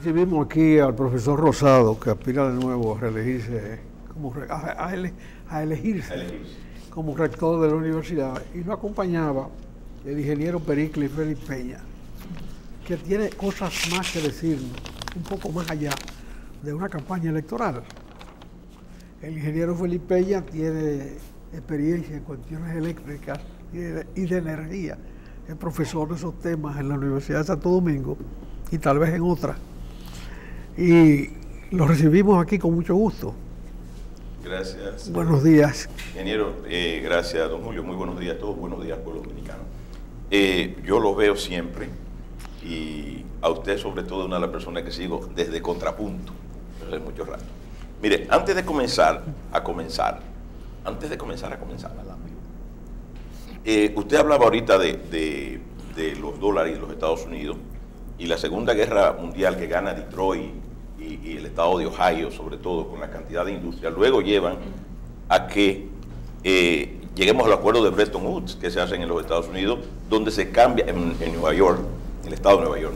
Recibimos aquí al profesor Rosado, que aspira de nuevo a reelegirse, a elegirse como rector de la universidad, y lo acompañaba el ingeniero Pericles Félix Peña, que tiene cosas más que decirnos, un poco más allá de una campaña electoral. El ingeniero Félix Peña tiene experiencia en cuestiones eléctricas y de energía. Es profesor de esos temas en la Universidad de Santo Domingo y tal vez en otras. Y lo recibimos aquí con mucho gusto. Gracias. Buenos días. Ingeniero, gracias, don Julio. Muy buenos días a todos. Buenos días, pueblo dominicano. Yo lo veo siempre y a usted sobre todo una de las personas que sigo desde Contrapunto, desde mucho rato. Mire, antes de comenzar, usted hablaba ahorita de los dólares y los Estados Unidos y la Segunda Guerra Mundial que gana Detroit y el estado de Ohio, sobre todo con la cantidad de industria, luego llevan a que lleguemos al acuerdo de Bretton Woods que se hace en los Estados Unidos, donde se cambia, en Nueva York, en el estado de Nueva York,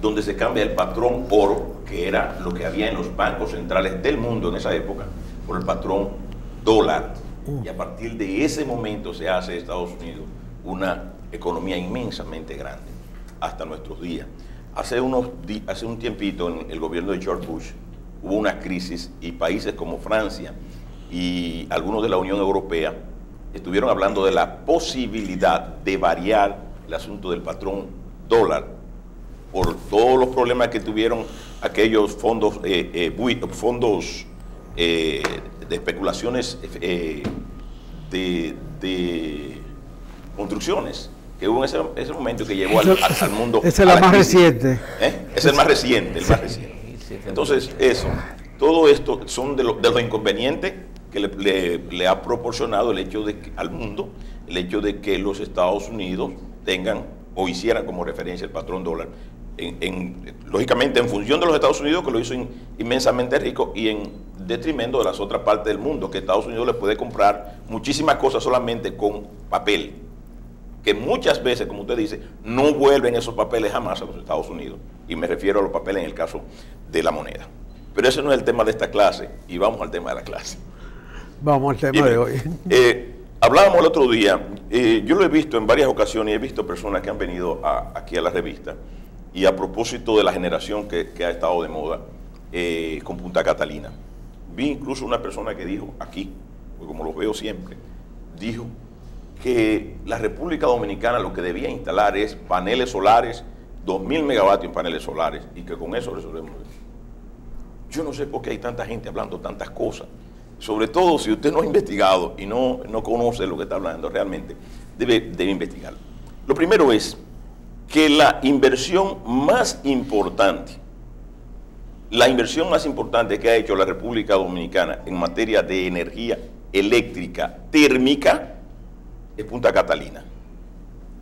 donde se cambia el patrón oro, que era lo que había en los bancos centrales del mundo en esa época, por el patrón dólar. Y a partir de ese momento se hace de Estados Unidos una economía inmensamente grande, hasta nuestros días. Hace un tiempito, en el gobierno de George Bush, hubo una crisis y países como Francia y algunos de la Unión Europea estuvieron hablando de la posibilidad de variar el asunto del patrón dólar por todos los problemas que tuvieron aquellos fondos, fondos de especulaciones de construcciones que hubo en ese momento que llevó al mundo. Esa es la más reciente. Es el más reciente, Entonces, todo esto son de los inconvenientes que le ha proporcionado el hecho de que, al mundo, el hecho de que los Estados Unidos tengan o hicieran como referencia el patrón dólar, lógicamente en función de los Estados Unidos, que lo hizo inmensamente rico, y en detrimento de las otras partes del mundo, que Estados Unidos le puede comprar muchísimas cosas solamente con papel, que muchas veces, como usted dice, no vuelven esos papeles jamás a los Estados Unidos, y me refiero a los papeles en el caso de la moneda. Pero ese no es el tema de esta clase, y vamos al tema de la clase. Vamos al tema de hoy. Hablábamos el otro día, yo lo he visto en varias ocasiones, y he visto personas que han venido aquí a la revista, y a propósito de la generación que ha estado de moda con Punta Catalina. Vi incluso una persona que dijo aquí, pues como lo veo siempre, dijo que la República Dominicana lo que debía instalar es paneles solares, 2.000 megavatios en paneles solares, y que con eso resolvemos. Yo no sé por qué hay tanta gente hablando tantas cosas. Sobre todo si usted no ha investigado y no conoce lo que está hablando realmente, debe investigarlo. Lo primero es que la inversión más importante que ha hecho la República Dominicana en materia de energía eléctrica térmica es Punta Catalina.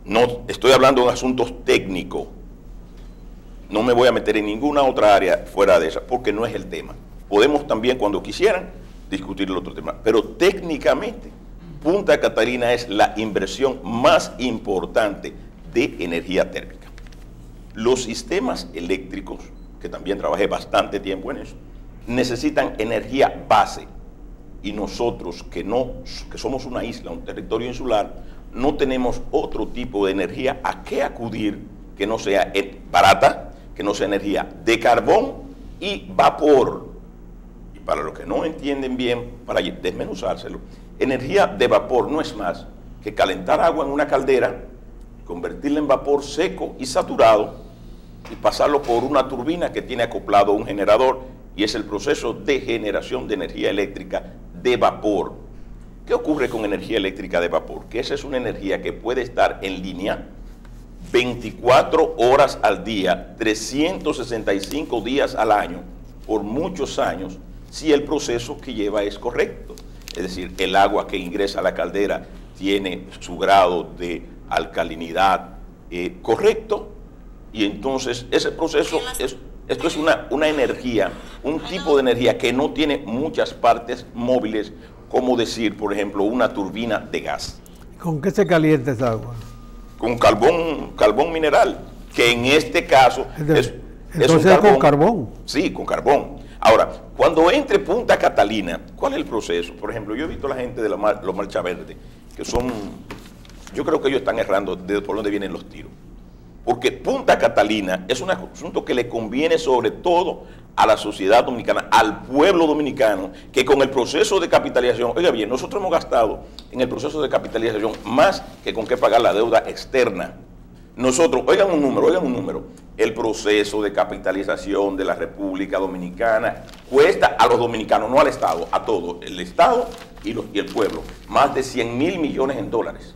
No estoy hablando de asuntos técnicos. No me voy a meter en ninguna otra área fuera de esa, porque no es el tema. Podemos también, cuando quisieran, discutir el otro tema. Pero técnicamente, Punta Catalina es la inversión más importante de energía térmica. Los sistemas eléctricos, que también trabajé bastante tiempo en eso, necesitan energía base. Y nosotros, que somos una isla, un territorio insular, no tenemos otro tipo de energía a qué acudir que no sea barata, que no sea energía de carbón y vapor. Y para los que no entienden bien, para desmenuzárselo, energía de vapor no es más que calentar agua en una caldera, convertirla en vapor seco y saturado y pasarlo por una turbina que tiene acoplado un generador, y es el proceso de generación de energía eléctrica de vapor. ¿Qué ocurre con energía eléctrica de vapor? Que esa es una energía que puede estar en línea 24 horas al día, 365 días al año, por muchos años, si el proceso que lleva es correcto. Es decir, el agua que ingresa a la caldera tiene su grado de alcalinidad correcto, y entonces ese proceso, esto es una energía, un tipo de energía que no tiene muchas partes móviles, como decir, por ejemplo, una turbina de gas. ¿Con qué se calienta esa agua? Con carbón mineral, que en este caso Entonces con carbón. Sí, con carbón. Ahora, cuando entre Punta Catalina, ¿cuál es el proceso? Por ejemplo, yo he visto a la gente de los Marcha Verde, que son, yo creo que ellos están errando de por dónde vienen los tiros. Porque Punta Catalina es un asunto que le conviene sobre todo a la sociedad dominicana, al pueblo dominicano, que con el proceso de capitalización, oiga bien, nosotros hemos gastado en el proceso de capitalización más que con qué pagar la deuda externa. Nosotros, oigan un número, el proceso de capitalización de la República Dominicana cuesta a los dominicanos, no al Estado, a todo, el Estado y el pueblo, más de 100.000 millones en dólares.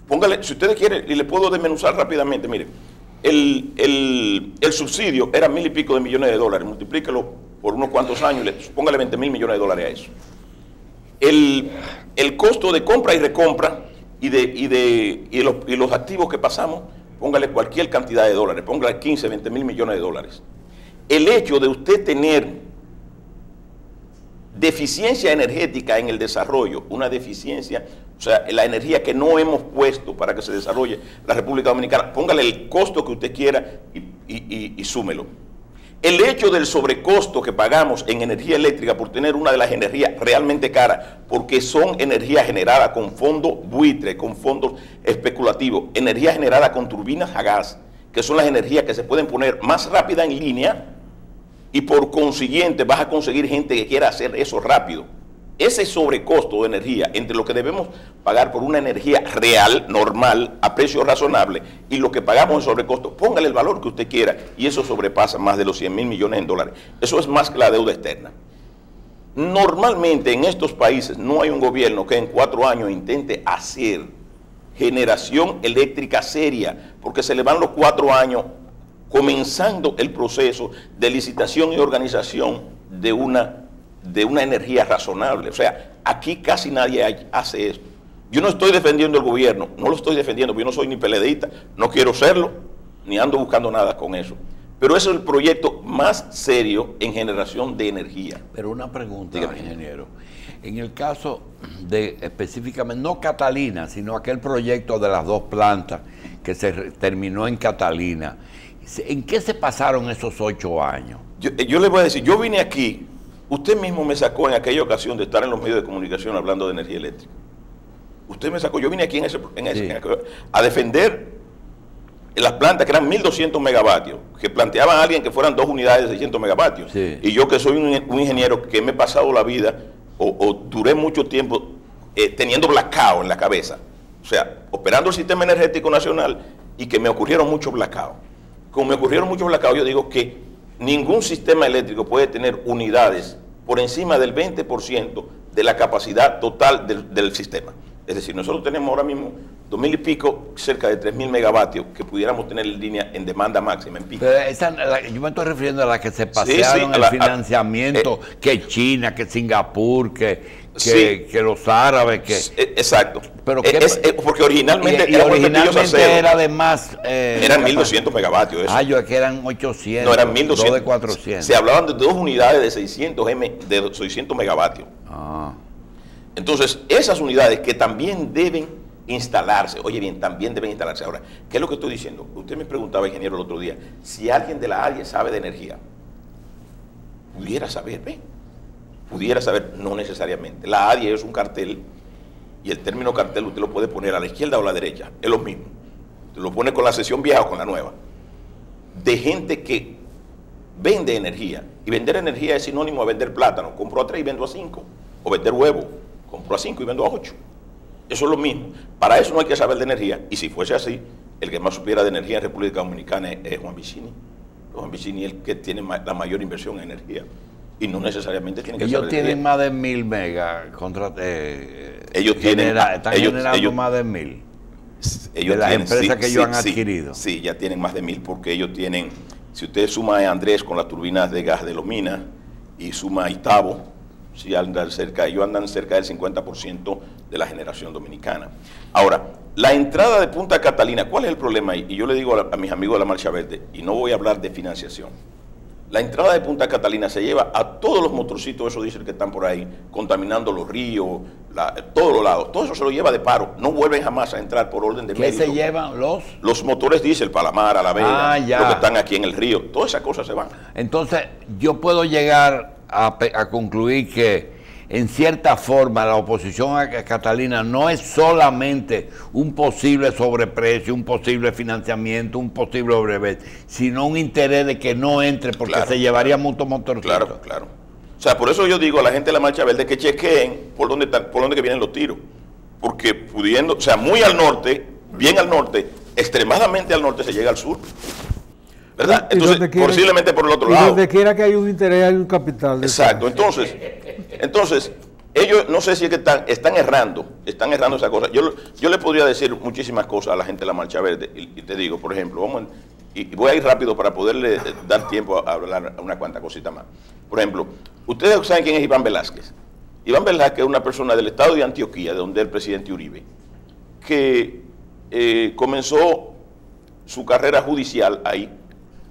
Póngale, si ustedes quieren, y le puedo desmenuzar rápidamente, mire, el subsidio era 1.000 y pico de millones de dólares, multiplíquelo por unos cuantos años, póngale 20.000 millones de dólares a eso. El costo de compra y recompra y los activos que pasamos, póngale cualquier cantidad de dólares, póngale 15, 20.000 millones de dólares. El hecho de usted tener deficiencia energética en el desarrollo, una deficiencia, o sea, la energía que no hemos puesto para que se desarrolle la República Dominicana, póngale el costo que usted quiera y súmelo. El hecho del sobrecosto que pagamos en energía eléctrica por tener una de las energías realmente caras, porque son energías generadas con fondos buitre, con fondos especulativos, energía generada con turbinas a gas, que son las energías que se pueden poner más rápida en línea y por consiguiente vas a conseguir gente que quiera hacer eso rápido. Ese sobrecosto de energía entre lo que debemos pagar por una energía real, normal, a precio razonable, y lo que pagamos en sobrecosto, póngale el valor que usted quiera, y eso sobrepasa más de los 100.000 millones en dólares. Eso es más que la deuda externa. Normalmente en estos países no hay un gobierno que en 4 años intente hacer generación eléctrica seria, porque se le van los 4 años comenzando el proceso de licitación y organización de una energía razonable. O sea, aquí casi nadie hace esto. Yo no estoy defendiendo el gobierno, no lo estoy defendiendo, porque yo no soy ni PLDista, no quiero serlo, ni ando buscando nada con eso. Pero ese es el proyecto más serio en generación de energía. Pero una pregunta, dígame, ingeniero. En el caso de específicamente, no Catalina, sino aquel proyecto de las 2 plantas que se terminó en Catalina, ¿en qué se pasaron esos 8 años? Yo le voy a decir, yo vine aquí, usted mismo me sacó en aquella ocasión de estar en los medios de comunicación hablando de energía eléctrica. Usted me sacó, yo vine aquí a defender las plantas que eran 1.200 megavatios, que planteaban a alguien que fueran 2 unidades de 600 megavatios. Sí. Y yo que soy un ingeniero que me he pasado la vida, o duré mucho tiempo teniendo blackout en la cabeza. O sea, operando el sistema energético nacional y que me ocurrieron muchos blackouts. Como me ocurrieron muchos blackouts, yo digo que ningún sistema eléctrico puede tener unidades por encima del 20% de la capacidad total del sistema. Es decir, nosotros tenemos ahora mismo 2.000 y pico, cerca de 3.000 megavatios que pudiéramos tener en línea en demanda máxima, en pico. Pero yo me estoy refiriendo a la que se pasearon el financiamiento, que China, que Singapur, que los árabes, que... Exacto. Pero porque originalmente, era de más... eran 1.200 megavatios. Eso. Yo que eran 800. No, eran 1.200. 2 de 400. Se hablaban de 2 unidades de 600 megavatios. Entonces, esas unidades que también deben instalarse, oye bien, también deben instalarse. Ahora, ¿qué es lo que estoy diciendo? Usted me preguntaba, ingeniero, el otro día, si alguien de la ADIE sabe de energía. Pudiera saber, pudiera saber, no necesariamente. La ADIE es un cartel, y el término cartel usted lo puede poner a la izquierda o a la derecha, es lo mismo. Usted lo pone con la sesión vieja o con la nueva. De gente que vende energía, y vender energía es sinónimo a vender plátano. Compro a 3 y vendo a 5, o vender huevo. Compro a 5 y vendo a 8. Eso es lo mismo. Para eso no hay que saber de energía. Y si fuese así, el que más supiera de energía en República Dominicana es Juan Vicini. Juan Vicini es el que tiene la mayor inversión en energía. Y no necesariamente tienen que saber de energía. Ellos tienen más de 1.000 megas. Están generando más de 1.000. De las empresas que ellos han adquirido. Sí, ya tienen más de 1.000 porque ellos tienen, si usted suma a Andrés con las turbinas de gas de los minas y suma a Itabo, sí, ellos andan cerca del 50% de la generación dominicana. Ahora, la entrada de Punta Catalina, ¿cuál es el problema ahí? Y yo le digo a mis amigos de la Marcha Verde, y no voy a hablar de financiación, La entrada de Punta Catalina se lleva a todos los motorcitos, esos diésel que están por ahí, contaminando los ríos, todos los lados. Todo eso se lo lleva de paro. No vuelven jamás a entrar por orden de mérito. ¿Qué se llevan los motores diésel, Palamar, La Vega, ya. los que están aquí en el río. Todas esas cosas se van. Entonces, yo puedo llegar a concluir que en cierta forma la oposición a Catalina no es solamente un posible sobreprecio, un posible financiamiento, un posible brevet, sino un interés de que no entre porque claro, se llevaría muchos motorcitos. Claro, claro. O sea, por eso yo digo a la gente de la Marcha Verde que chequeen por dónde que vienen los tiros. Porque pudiendo, o sea, muy al norte, bien al norte, extremadamente al norte se llega al sur. ¿Verdad? Entonces, posiblemente por el otro lado. Donde quiera que hay un interés, hay un capital. Exacto. Entonces, ellos no sé si es que están errando esa cosa. Yo le podría decir muchísimas cosas a la gente de la Marcha Verde. Y te digo, por ejemplo, y voy a ir rápido para poderle dar tiempo a hablar una cuanta cosita más. Por ejemplo, ustedes saben quién es Iván Velázquez. Iván Velázquez es una persona del estado de Antioquía, de donde es el presidente Uribe, que comenzó su carrera judicial ahí.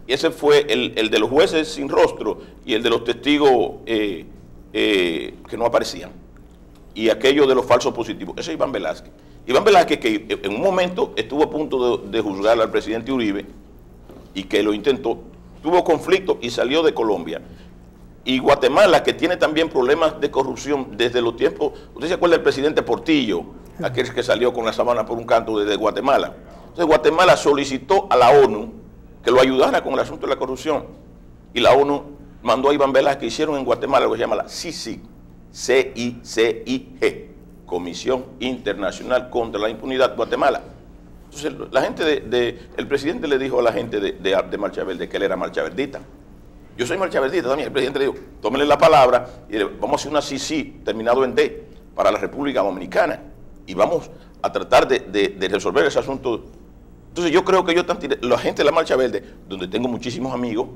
Y ese fue el de los jueces sin rostro y el de los testigos que no aparecían. Y aquello de los falsos positivos. Ese es Iván Velázquez. Iván Velázquez, que en un momento estuvo a punto de juzgar al presidente Uribe y que lo intentó, tuvo conflicto y salió de Colombia. Y Guatemala, que tiene también problemas de corrupción desde los tiempos. ¿Usted se acuerda del presidente Portillo? Aquel que salió con la sabana por un canto desde Guatemala. Entonces Guatemala solicitó a la ONU que lo ayudara con el asunto de la corrupción. Y la ONU mandó a Iván Velázquez, que hicieron en Guatemala lo que se llama la CICIG, C-I-C-I-G, Comisión Internacional contra la Impunidad Guatemala. Entonces la gente el presidente le dijo a la gente de Marcha Verde que él era marchaverdista. Yo soy marchaverdista también. El presidente le dijo, tómenle la palabra y vamos a hacer una CICIG terminado en D para la República Dominicana. Y vamos a tratar de resolver ese asunto. Entonces yo creo que la gente de la Marcha Verde, donde tengo muchísimos amigos,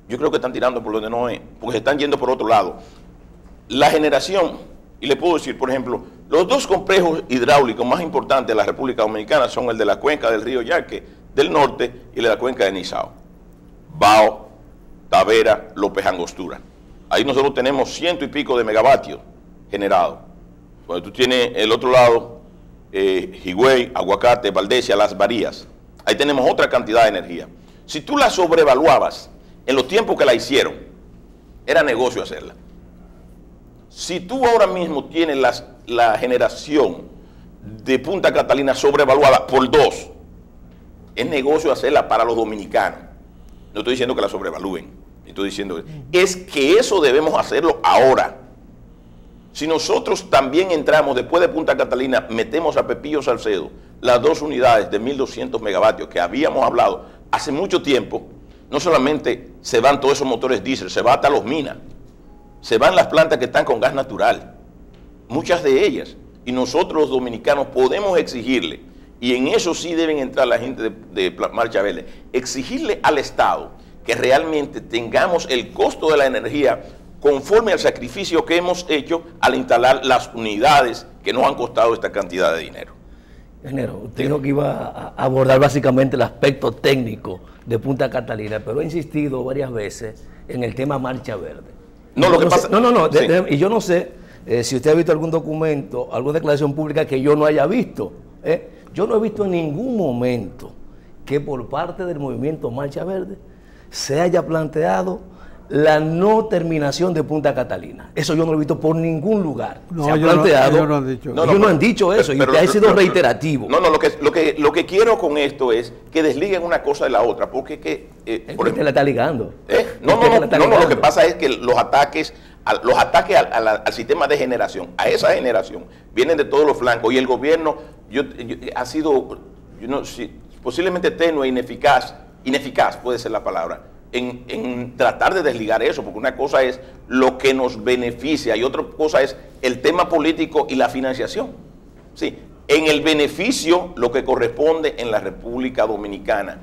yo creo que están tirando por donde no es, porque se están yendo por otro lado. La generación, y le puedo decir, por ejemplo, los dos complejos hidráulicos más importantes de la República Dominicana son el de la cuenca del río Yaque del norte y el de la cuenca de Nizao. Bao, Tavera, López Angostura. Ahí nosotros tenemos 100 y pico de megavatios generados. Cuando tú tienes el otro lado, Higüey, Aguacate, Valdesia, Las Varías, ahí tenemos otra cantidad de energía. Si tú la sobrevaluabas en los tiempos que la hicieron, era negocio hacerla. Si tú ahora mismo tienes la generación de Punta Catalina sobrevaluada por 2, es negocio hacerla para los dominicanos. No estoy diciendo que la sobrevalúen, estoy diciendo es que eso debemos hacerlo ahora. Si nosotros también entramos después de Punta Catalina, metemos a Pepillo Salcedo las 2 unidades de 1200 megavatios que habíamos hablado hace mucho tiempo, no solamente se van todos esos motores diésel, se va hasta los minas, se van las plantas que están con gas natural, muchas de ellas, y nosotros los dominicanos podemos exigirle, y en eso sí deben entrar la gente de Marcha Verde, exigirle al Estado que realmente tengamos el costo de la energía conforme al sacrificio que hemos hecho al instalar las unidades que nos han costado esta cantidad de dinero. Ingeniero, usted dijo que iba a abordar básicamente el aspecto técnico de Punta Catalina, pero ha insistido varias veces en el tema Marcha Verde. No, lo que pasa... Sí. Y yo no sé si usted ha visto algún documento, alguna declaración pública que yo no haya visto. Yo no he visto en ningún momento que por parte del movimiento Marcha Verde se haya planteado la no terminación de Punta Catalina. Eso yo no lo he visto por ningún lugar. No, se ha planteado. Ellos no han dicho. Ellos no han dicho eso, y usted ha sido reiterativo. No, lo que quiero con esto es que desliguen una cosa de la otra, porque Usted la está ligando. No, lo que pasa es que los ataques al sistema de generación, a esa generación, vienen de todos los flancos, y el gobierno ha sido, posiblemente tenue, ineficaz puede ser la palabra, en tratar de desligar eso, porque una cosa es lo que nos beneficia y otra cosa es el tema político y la financiación. Sí, en el beneficio lo que corresponde en la República Dominicana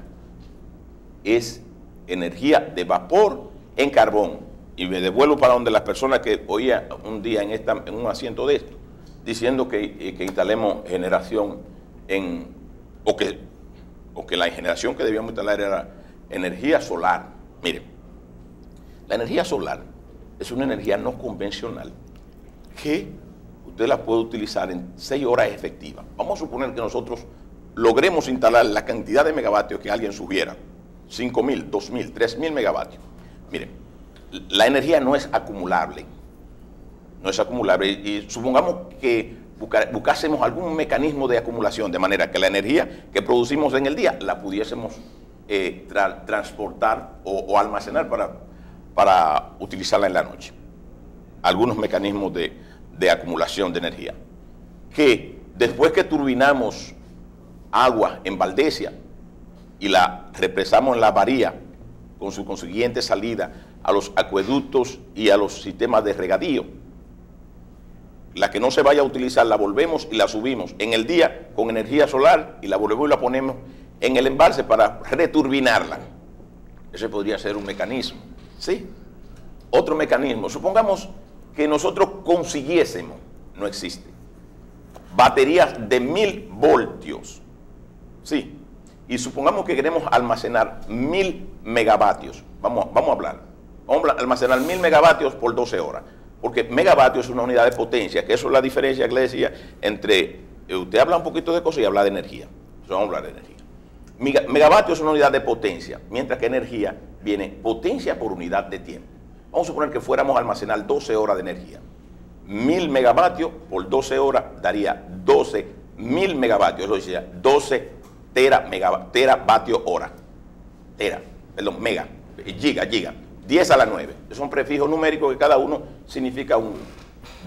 es energía de vapor en carbón. Y me devuelvo para donde las personas que oía un día en un asiento de esto, diciendo que instalemos generación o que la generación que debíamos instalar era energía solar. Miren, La energía solar es una energía no convencional que usted la puede utilizar en 6 horas efectivas. Vamos a suponer que nosotros logremos instalar la cantidad de megavatios que alguien sugiera, 5.000, 2.000, 3.000 megavatios. Miren, la energía no es acumulable, y supongamos que buscásemos algún mecanismo de acumulación, de manera que la energía que producimos en el día la pudiésemos transportar o almacenar para utilizarla en la noche. Algunos mecanismos de acumulación de energía. Que después que turbinamos agua en Valdesia y la represamos en la bahía con su consiguiente salida a los acueductos y a los sistemas de regadío, la que no se vaya a utilizar la volvemos y la subimos en el día con energía solar y la volvemos y la ponemos en el embalse para returbinarla. Ese podría ser un mecanismo, ¿sí? Otro mecanismo, supongamos que nosotros consiguiésemos, no existe, baterías de 1000 voltios, ¿sí? Y supongamos que queremos almacenar 1000 megavatios, vamos a almacenar 1000 megavatios por 12 horas, porque megavatio es una unidad de potencia, que eso es la diferencia que le decía entre, usted habla un poquito de cosas y habla de energía, entonces vamos a hablar de energía. Megavatio es una unidad de potencia, mientras que energía viene potencia por unidad de tiempo. Vamos a suponer que fuéramos a almacenar 12 horas de energía. 1000 megavatios por 12 horas daría 12.000 megavatios, eso decía 12 teravatios hora. Mega, giga. 10 a la 9. Es un prefijo numérico que cada uno significa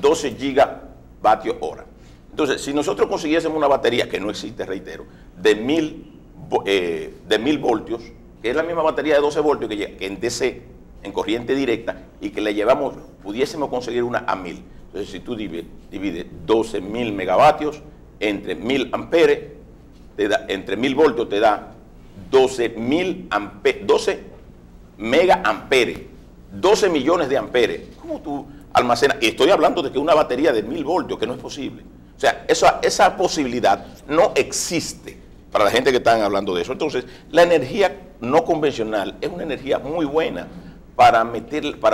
12 gigavatios hora. Entonces, si nosotros consiguiésemos una batería, que no existe, reitero, de 1000 voltios, que es la misma batería de 12 voltios que en DC, en corriente directa, y que le llevamos, pudiésemos conseguir una a 1000. Entonces, si tú divides 12.000 megavatios entre 1000 amperes, entre 1000 voltios te da 12 megaamperes, 12 millones de amperes. ¿Cómo tú almacenas? Y estoy hablando de que una batería de 1000 voltios, que no es posible. O sea, esa posibilidad no existe para la gente que están hablando de eso. Entonces, la energía no convencional es una energía muy buena para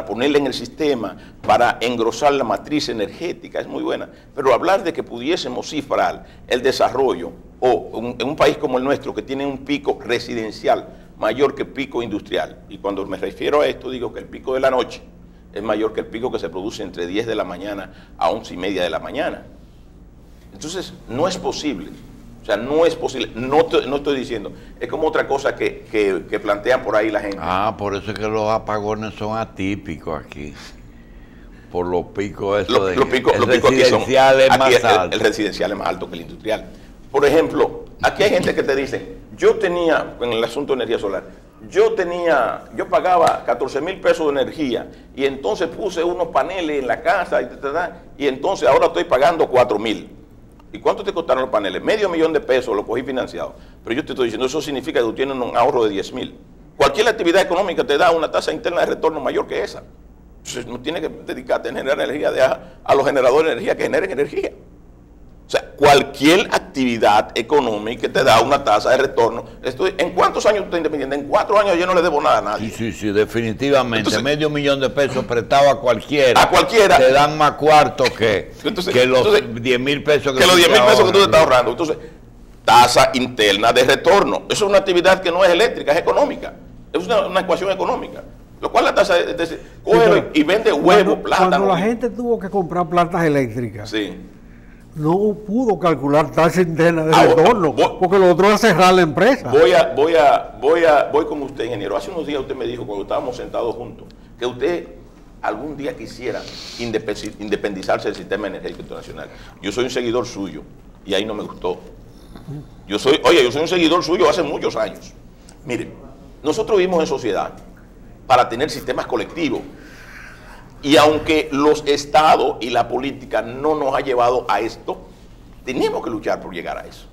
ponerla en el sistema, para engrosar la matriz energética, es muy buena. Pero hablar de que pudiésemos cifrar el desarrollo, en un país como el nuestro, que tiene un pico residencial mayor que el pico industrial, y cuando me refiero a esto digo que el pico de la noche es mayor que el pico que se produce entre 10 de la mañana a 11:30 de la mañana. Entonces, no es posible. O sea, no es posible, no estoy diciendo, es como otra cosa que plantean por ahí la gente. Por eso es que los apagones son atípicos aquí, por los picos esos los picos residenciales aquí más altos. El residencial es más alto que el industrial. Por ejemplo, aquí hay gente que te dice, yo tenía, en el asunto de energía solar, yo pagaba 14.000 pesos de energía y entonces puse unos paneles en la casa y entonces ahora estoy pagando 4.000. ¿Y cuánto te costaron los paneles? $500,000 de pesos, lo cogí financiado. Pero yo te estoy diciendo, eso significa que tú tienes un ahorro de 10.000. Cualquier actividad económica te da una tasa interna de retorno mayor que esa. Entonces no tienes que dedicarte a generar energía, a los generadores de energía que generen energía. O sea, cualquier actividad económica te da una tasa de retorno. ¿En cuántos años tú estás independiente? En 4 años yo no le debo nada a nadie. Sí, definitivamente. Entonces, $500,000 de pesos prestado a cualquiera. A cualquiera. Te dan más cuarto que los 10.000 pesos que los 10.000 pesos que tú te estás ahorrando. Entonces, tasa interna de retorno. Eso es una actividad que no es eléctrica, es económica. Es una ecuación económica. Lo cual la tasa coge y vende huevo, plátano. Cuando la gente tuvo que comprar plantas eléctricas. Sí. No pudo calcular tasa interna de retorno, porque lo otro es cerrar la empresa. Voy con usted, ingeniero. Hace unos días usted me dijo, cuando estábamos sentados juntos, que usted algún día quisiera independizarse del sistema energético internacional. Yo soy un seguidor suyo y ahí no me gustó. Yo soy un seguidor suyo hace muchos años. Mire, nosotros vivimos en sociedad para tener sistemas colectivos. Y aunque los estados y la política no nos ha llevado a esto, tenemos que luchar por llegar a eso.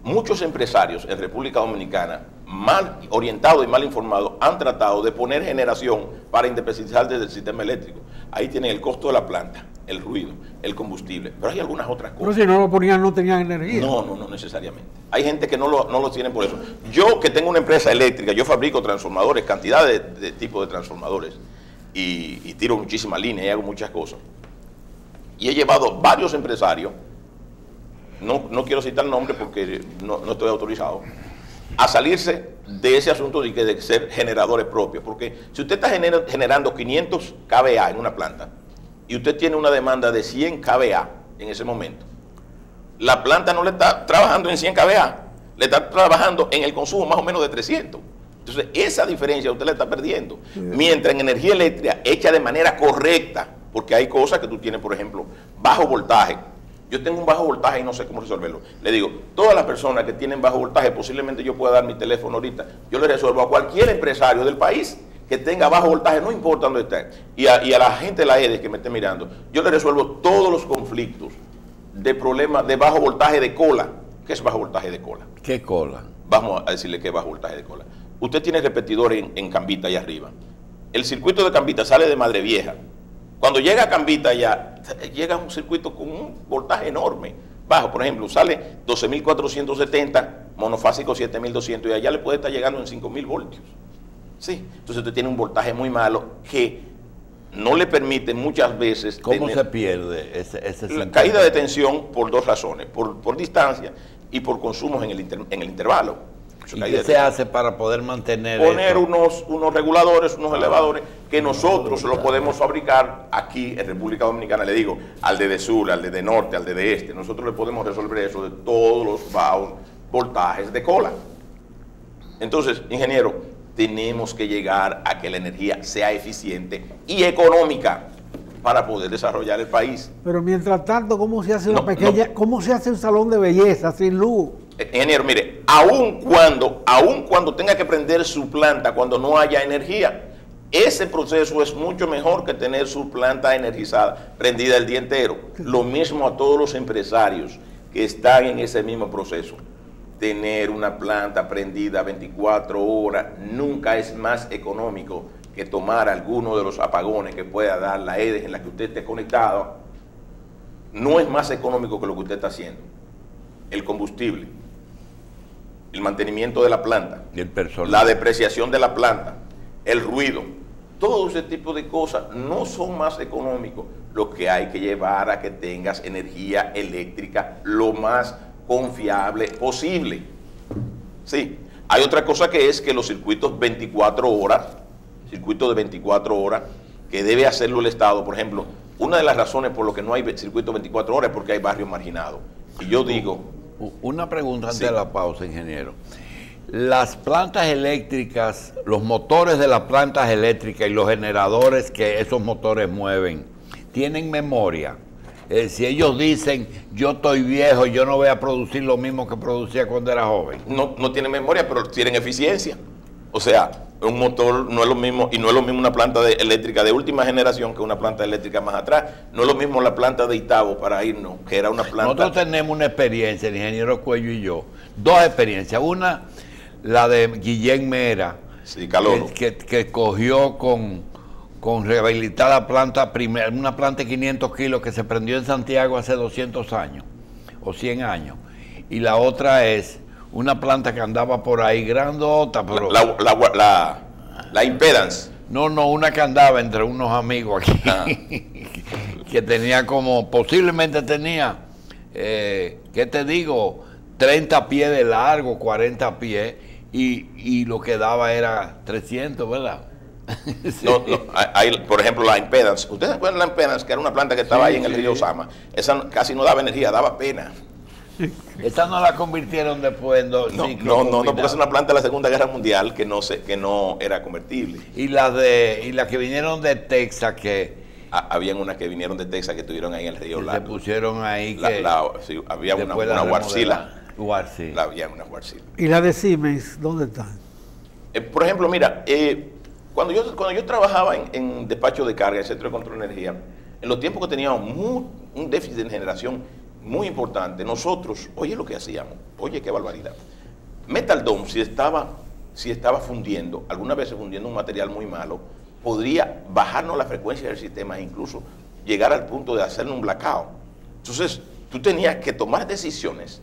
Muchos empresarios en República Dominicana, mal orientados y mal informados, han tratado de poner generación para independizarse del sistema eléctrico. Ahí tienen el costo de la planta, el ruido, el combustible, pero hay algunas otras cosas. Pero si no lo ponían, no tenían energía. No necesariamente. Hay gente que no lo tienen por eso. Yo, que tengo una empresa eléctrica, yo fabrico transformadores, cantidad de tipos de transformadores, y tiro muchísimas líneas y hago muchas cosas. Y he llevado varios empresarios, no quiero citar nombres porque no estoy autorizado, a salirse de ese asunto de ser generadores propios. Porque si usted está generando 500 kVA en una planta, y usted tiene una demanda de 100 kVA en ese momento, la planta no le está trabajando en 100 kVA, le está trabajando en el consumo más o menos de 300. Entonces, esa diferencia usted la está perdiendo. Mientras en energía eléctrica, hecha de manera correcta, porque hay cosas que tú tienes, por ejemplo, bajo voltaje. Yo tengo un bajo voltaje y no sé cómo resolverlo. Le digo, todas las personas que tienen bajo voltaje, posiblemente yo pueda dar mi teléfono ahorita, yo le resuelvo a cualquier empresario del país que tenga bajo voltaje, no importa dónde esté, y a la gente de la EDES que me esté mirando, yo le resuelvo todos los conflictos de problemas de bajo voltaje de cola. ¿Qué es bajo voltaje de cola? ¿Qué cola? Vamos a decirle qué es bajo voltaje de cola. Usted tiene repetidor en Cambita allá arriba. El circuito de Cambita sale de Madre Vieja. Cuando llega a Cambita ya llega a un circuito con un voltaje enorme. Bajo, por ejemplo, sale 12.470, monofásico 7.200 y allá le puede estar llegando en 5.000 voltios. Sí, entonces usted tiene un voltaje muy malo que no le permite muchas veces... ¿Cómo se pierde ese la caída de tensión por dos razones, por distancia y por consumos en el intervalo. ¿Y qué se hace para poder mantener poner unos reguladores, unos elevadores que nosotros lo podemos fabricar aquí en República Dominicana? Le digo, al de sur, al de norte, al de este, nosotros le podemos resolver eso de todos los bajos voltajes de cola. Entonces, ingeniero, tenemos que llegar a que la energía sea eficiente y económica para poder desarrollar el país. Pero mientras tanto, ¿cómo se hace cómo se hace un salón de belleza sin luz? Ingeniero, mire, aun cuando tenga que prender su planta cuando no haya energía, ese proceso es mucho mejor que tener su planta energizada, prendida el día entero. Lo mismo a todos los empresarios que están en ese mismo proceso. Tener una planta prendida 24 horas nunca es más económico que tomar alguno de los apagones que pueda dar la EDES en la que usted esté conectado. No es más económico que lo que usted está haciendo. El combustible, el mantenimiento de la planta, el personal, la depreciación de la planta, el ruido, todo ese tipo de cosas no son más económicos. Lo que hay que llevar a que tengas energía eléctrica lo más confiable posible. Sí, hay otra cosa que es que los circuitos 24 horas, circuitos de 24 horas, que debe hacerlo el Estado, por ejemplo, una de las razones por lo que no hay circuitos 24 horas es porque hay barrios marginados. Y yo digo... Una pregunta antes de la pausa, ingeniero. Las plantas eléctricas, los motores de las plantas eléctricas y los generadores que esos motores mueven, ¿tienen memoria? Si ellos dicen, yo estoy viejo, yo no voy a producir lo mismo que producía cuando era joven. No tienen memoria, pero tienen eficiencia. O sea, un motor no es lo mismo, y no es lo mismo una planta eléctrica de última generación que una planta eléctrica más atrás. No es lo mismo la planta de Itabo para irnos, que era una planta... Nosotros tenemos una experiencia, el ingeniero Cuello y yo, dos experiencias. Una, la de Guillén Mera, sí, Caloro, que cogió con rehabilitar la planta, una planta de 500 kilos que se prendió en Santiago hace 200 años o 100 años. Y la otra es una planta que andaba por ahí grandota, pero... La impedance. No, una que andaba entre unos amigos aquí, que tenía posiblemente tenía, ¿qué te digo? 30 pies de largo, 40 pies, y lo que daba era 300, ¿verdad? Sí. Hay, por ejemplo, la impedance. ¿Ustedes se acuerdan de la impedance? Que era una planta que estaba ahí en el río Sama. Esa casi no daba energía, daba pena. Esa no la convirtieron después no, porque es una planta de la Segunda Guerra Mundial que no era convertible. Y las que vinieron de Texas, que habían unas que vinieron de Texas que estuvieron ahí en el río se pusieron ahí, sí, había una Huarcila. Había una Huarcila. ¿Y la de Siemens dónde están? Por ejemplo, mira, cuando yo trabajaba en despacho de carga, en el Centro de Control de Energía, en los tiempos que teníamos un déficit de generación muy importante, nosotros, oye lo que hacíamos, oye qué barbaridad. Metal Dome, si estaba fundiendo, algunas veces fundiendo un material muy malo, podría bajarnos la frecuencia del sistema e incluso llegar al punto de hacerle un blackout. Entonces, tú tenías que tomar decisiones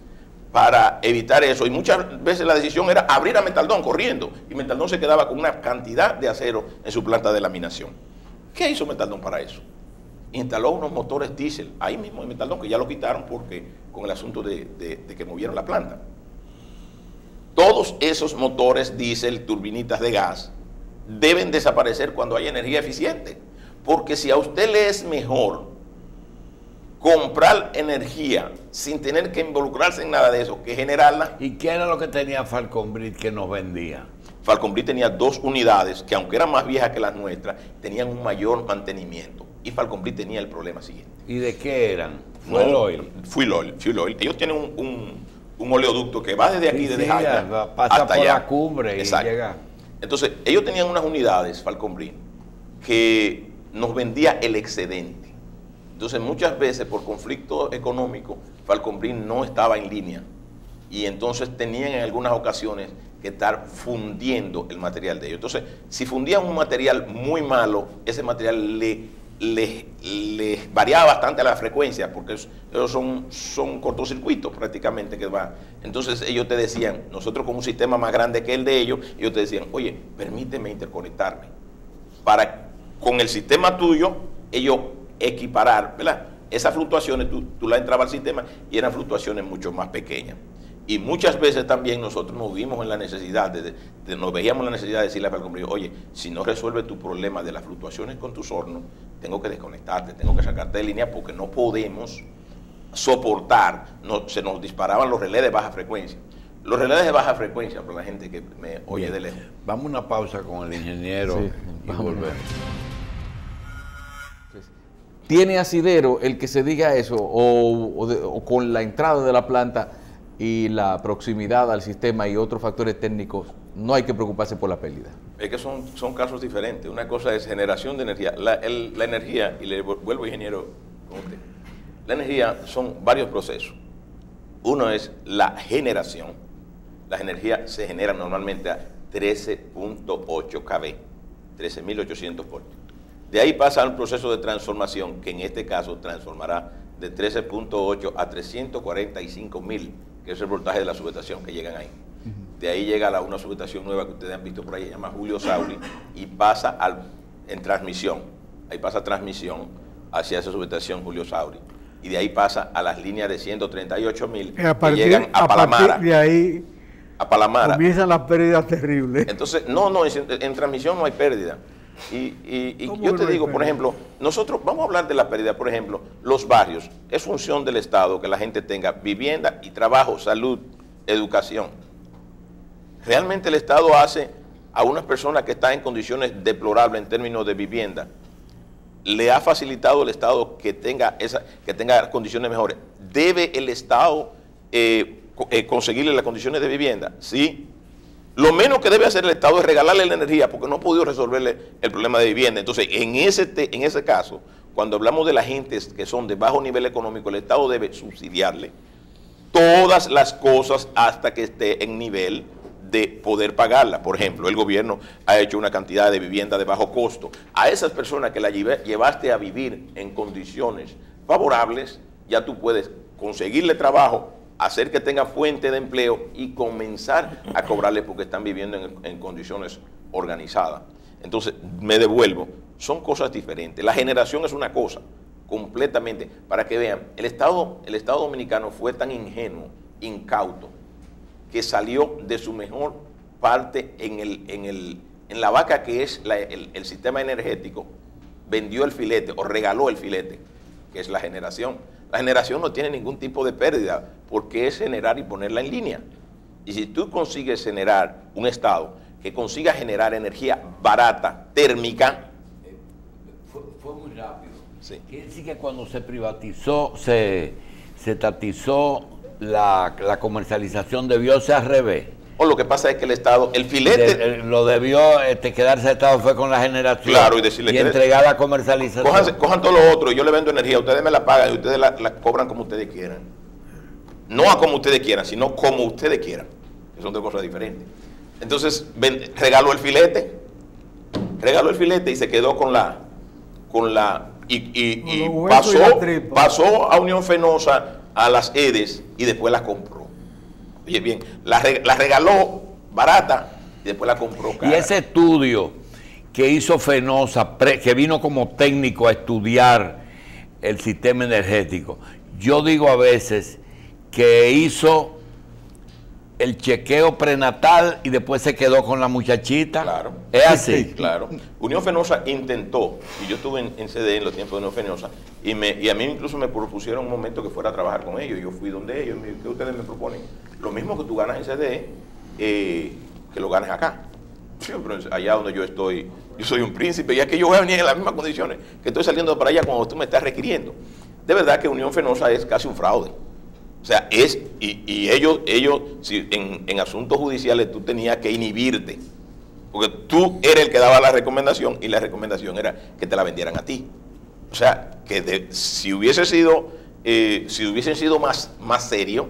para evitar eso, y muchas veces la decisión era abrir a Metaldón corriendo, y Metaldón se quedaba con una cantidad de acero en su planta de laminación. ¿Qué hizo Metaldón para eso? Instaló unos motores diésel ahí mismo en Metaldón, que ya lo quitaron porque con el asunto de que movieron la planta. Todos esos motores diésel, turbinitas de gas, deben desaparecer cuando haya energía eficiente, porque si a usted le es mejor comprar energía sin tener que involucrarse en nada de eso, que generarla. ¿Y qué era lo que tenía Falconbridge que nos vendía? Falconbridge tenía 2 unidades que, aunque eran más viejas que las nuestras, tenían un mayor mantenimiento. Y Falconbridge tenía el problema siguiente. ¿Y de qué eran? Fuel oil. Ellos tienen un oleoducto que va desde aquí, desde Jaina, pasa hasta por allá. la cumbre y exacto. llega. Entonces, ellos tenían unas unidades, Falconbridge, que nos vendía el excedente. Entonces, muchas veces por conflicto económico, Falconbridge no estaba en línea, y entonces tenían en algunas ocasiones que estar fundiendo el material de ellos. Entonces, si fundían un material muy malo, ese material le variaba bastante la frecuencia, porque ellos son cortocircuitos prácticamente que va. Entonces ellos te decían, nosotros con un sistema más grande que el de ellos te decían, oye, permíteme interconectarme, para con el sistema tuyo, ellos equiparar, ¿verdad? Esas fluctuaciones, tú las entrabas al sistema y eran fluctuaciones mucho más pequeñas. Y muchas veces también nosotros nos vimos en la necesidad, nos veíamos en la necesidad de decirle a Falconbridge, oye, si no resuelves tu problema de las fluctuaciones con tus hornos, tengo que desconectarte, tengo que sacarte de línea porque no podemos soportar, se nos disparaban los relés de baja frecuencia. Los relés de baja frecuencia, para la gente que me oye de lejos. Vamos a una pausa con el ingeniero y volvemos. ¿Tiene asidero el que se diga eso o con la entrada de la planta y la proximidad al sistema y otros factores técnicos, no hay que preocuparse por la pérdida? Es que son casos diferentes. Una cosa es generación de energía. La energía, y le vuelvo ingeniero con usted, la energía son varios procesos. Uno es la generación. Las energías se generan normalmente a 13.8 kV, 13.800 voltios. De ahí pasa un proceso de transformación que en este caso transformará de 13.8 a 345.000, que es el voltaje de la subestación que llegan ahí. De ahí llega a una subestación nueva que ustedes han visto por ahí, se llama Julio Sauri, y pasa en transmisión. Ahí pasa transmisión hacia esa subestación Julio Sauri. Y de ahí pasa a las líneas de 138.000 que llegan a Palamara. A partir de ahí a Palamara comienzan las pérdidas terribles. Entonces, en transmisión no hay pérdida. Y yo te digo, por ejemplo, nosotros vamos a hablar de la pérdida, por ejemplo, los barrios. Es función del Estado que la gente tenga vivienda y trabajo, salud, educación. Realmente el Estado hace a una persona que está en condiciones deplorables en términos de vivienda, le ha facilitado el Estado que tenga condiciones mejores. ¿Debe el Estado conseguirle las condiciones de vivienda? Sí. Lo menos que debe hacer el Estado es regalarle la energía porque no ha podido resolverle el problema de vivienda. Entonces, en ese caso, cuando hablamos de la gente que son de bajo nivel económico, el Estado debe subsidiarle todas las cosas hasta que esté en nivel de poder pagarla. Por ejemplo, el gobierno ha hecho una cantidad de vivienda de bajo costo. A esas personas que la llevaste a vivir en condiciones favorables, ya tú puedes conseguirle trabajo, hacer que tenga fuente de empleo y comenzar a cobrarle porque están viviendo en condiciones organizadas. Entonces, me devuelvo, son cosas diferentes. La generación es una cosa, completamente. Para que vean, el Estado dominicano fue tan ingenuo, incauto, que salió de su mejor parte en la vaca que es el sistema energético, vendió el filete o regaló el filete, que es la generación. La generación no tiene ningún tipo de pérdida porque es generar y ponerla en línea. Y si tú consigues generar un Estado que consiga generar energía barata, térmica. Fue muy rápido. Sí. Quiere decir que cuando se privatizó, se estatizó la comercialización, debió ser al revés. O lo que pasa es que el Estado, el filete... lo debió quedarse el Estado fue con la generación. Claro, y decirle que entregar la comercialización. Cojan todo lo otro, yo le vendo energía, ustedes me la pagan y ustedes la cobran como ustedes quieran. No a como ustedes quieran, sino como ustedes quieran, que son dos cosas diferentes. Entonces, regaló el filete y se quedó con la y Los huesos y la tripa. pasó a Unión Fenosa a las EDES y después la compró. Oye bien, la regaló barata y después la compró cara. Y ese estudio que hizo Fenosa, que vino como técnico a estudiar el sistema energético, yo digo a veces que hizo el chequeo prenatal y después se quedó con la muchachita. Claro. ¿Es así? Sí, claro. Unión Fenosa intentó, y yo estuve en CDE en los tiempos de Unión Fenosa, y a mí incluso me propusieron un momento que fuera a trabajar con ellos. Yo fui donde ellos, ¿qué ustedes me proponen? Lo mismo que tú ganas en CDE, que lo ganes acá. Sí, pero allá donde yo estoy, yo soy un príncipe, y es que yo voy a venir en las mismas condiciones que estoy saliendo para allá cuando tú me estás requiriendo. De verdad que Unión Fenosa es casi un fraude. O sea, y ellos si en asuntos judiciales tú tenías que inhibirte, porque tú eres el que daba la recomendación y la recomendación era que te la vendieran a ti. O sea, que si hubiesen sido más serios,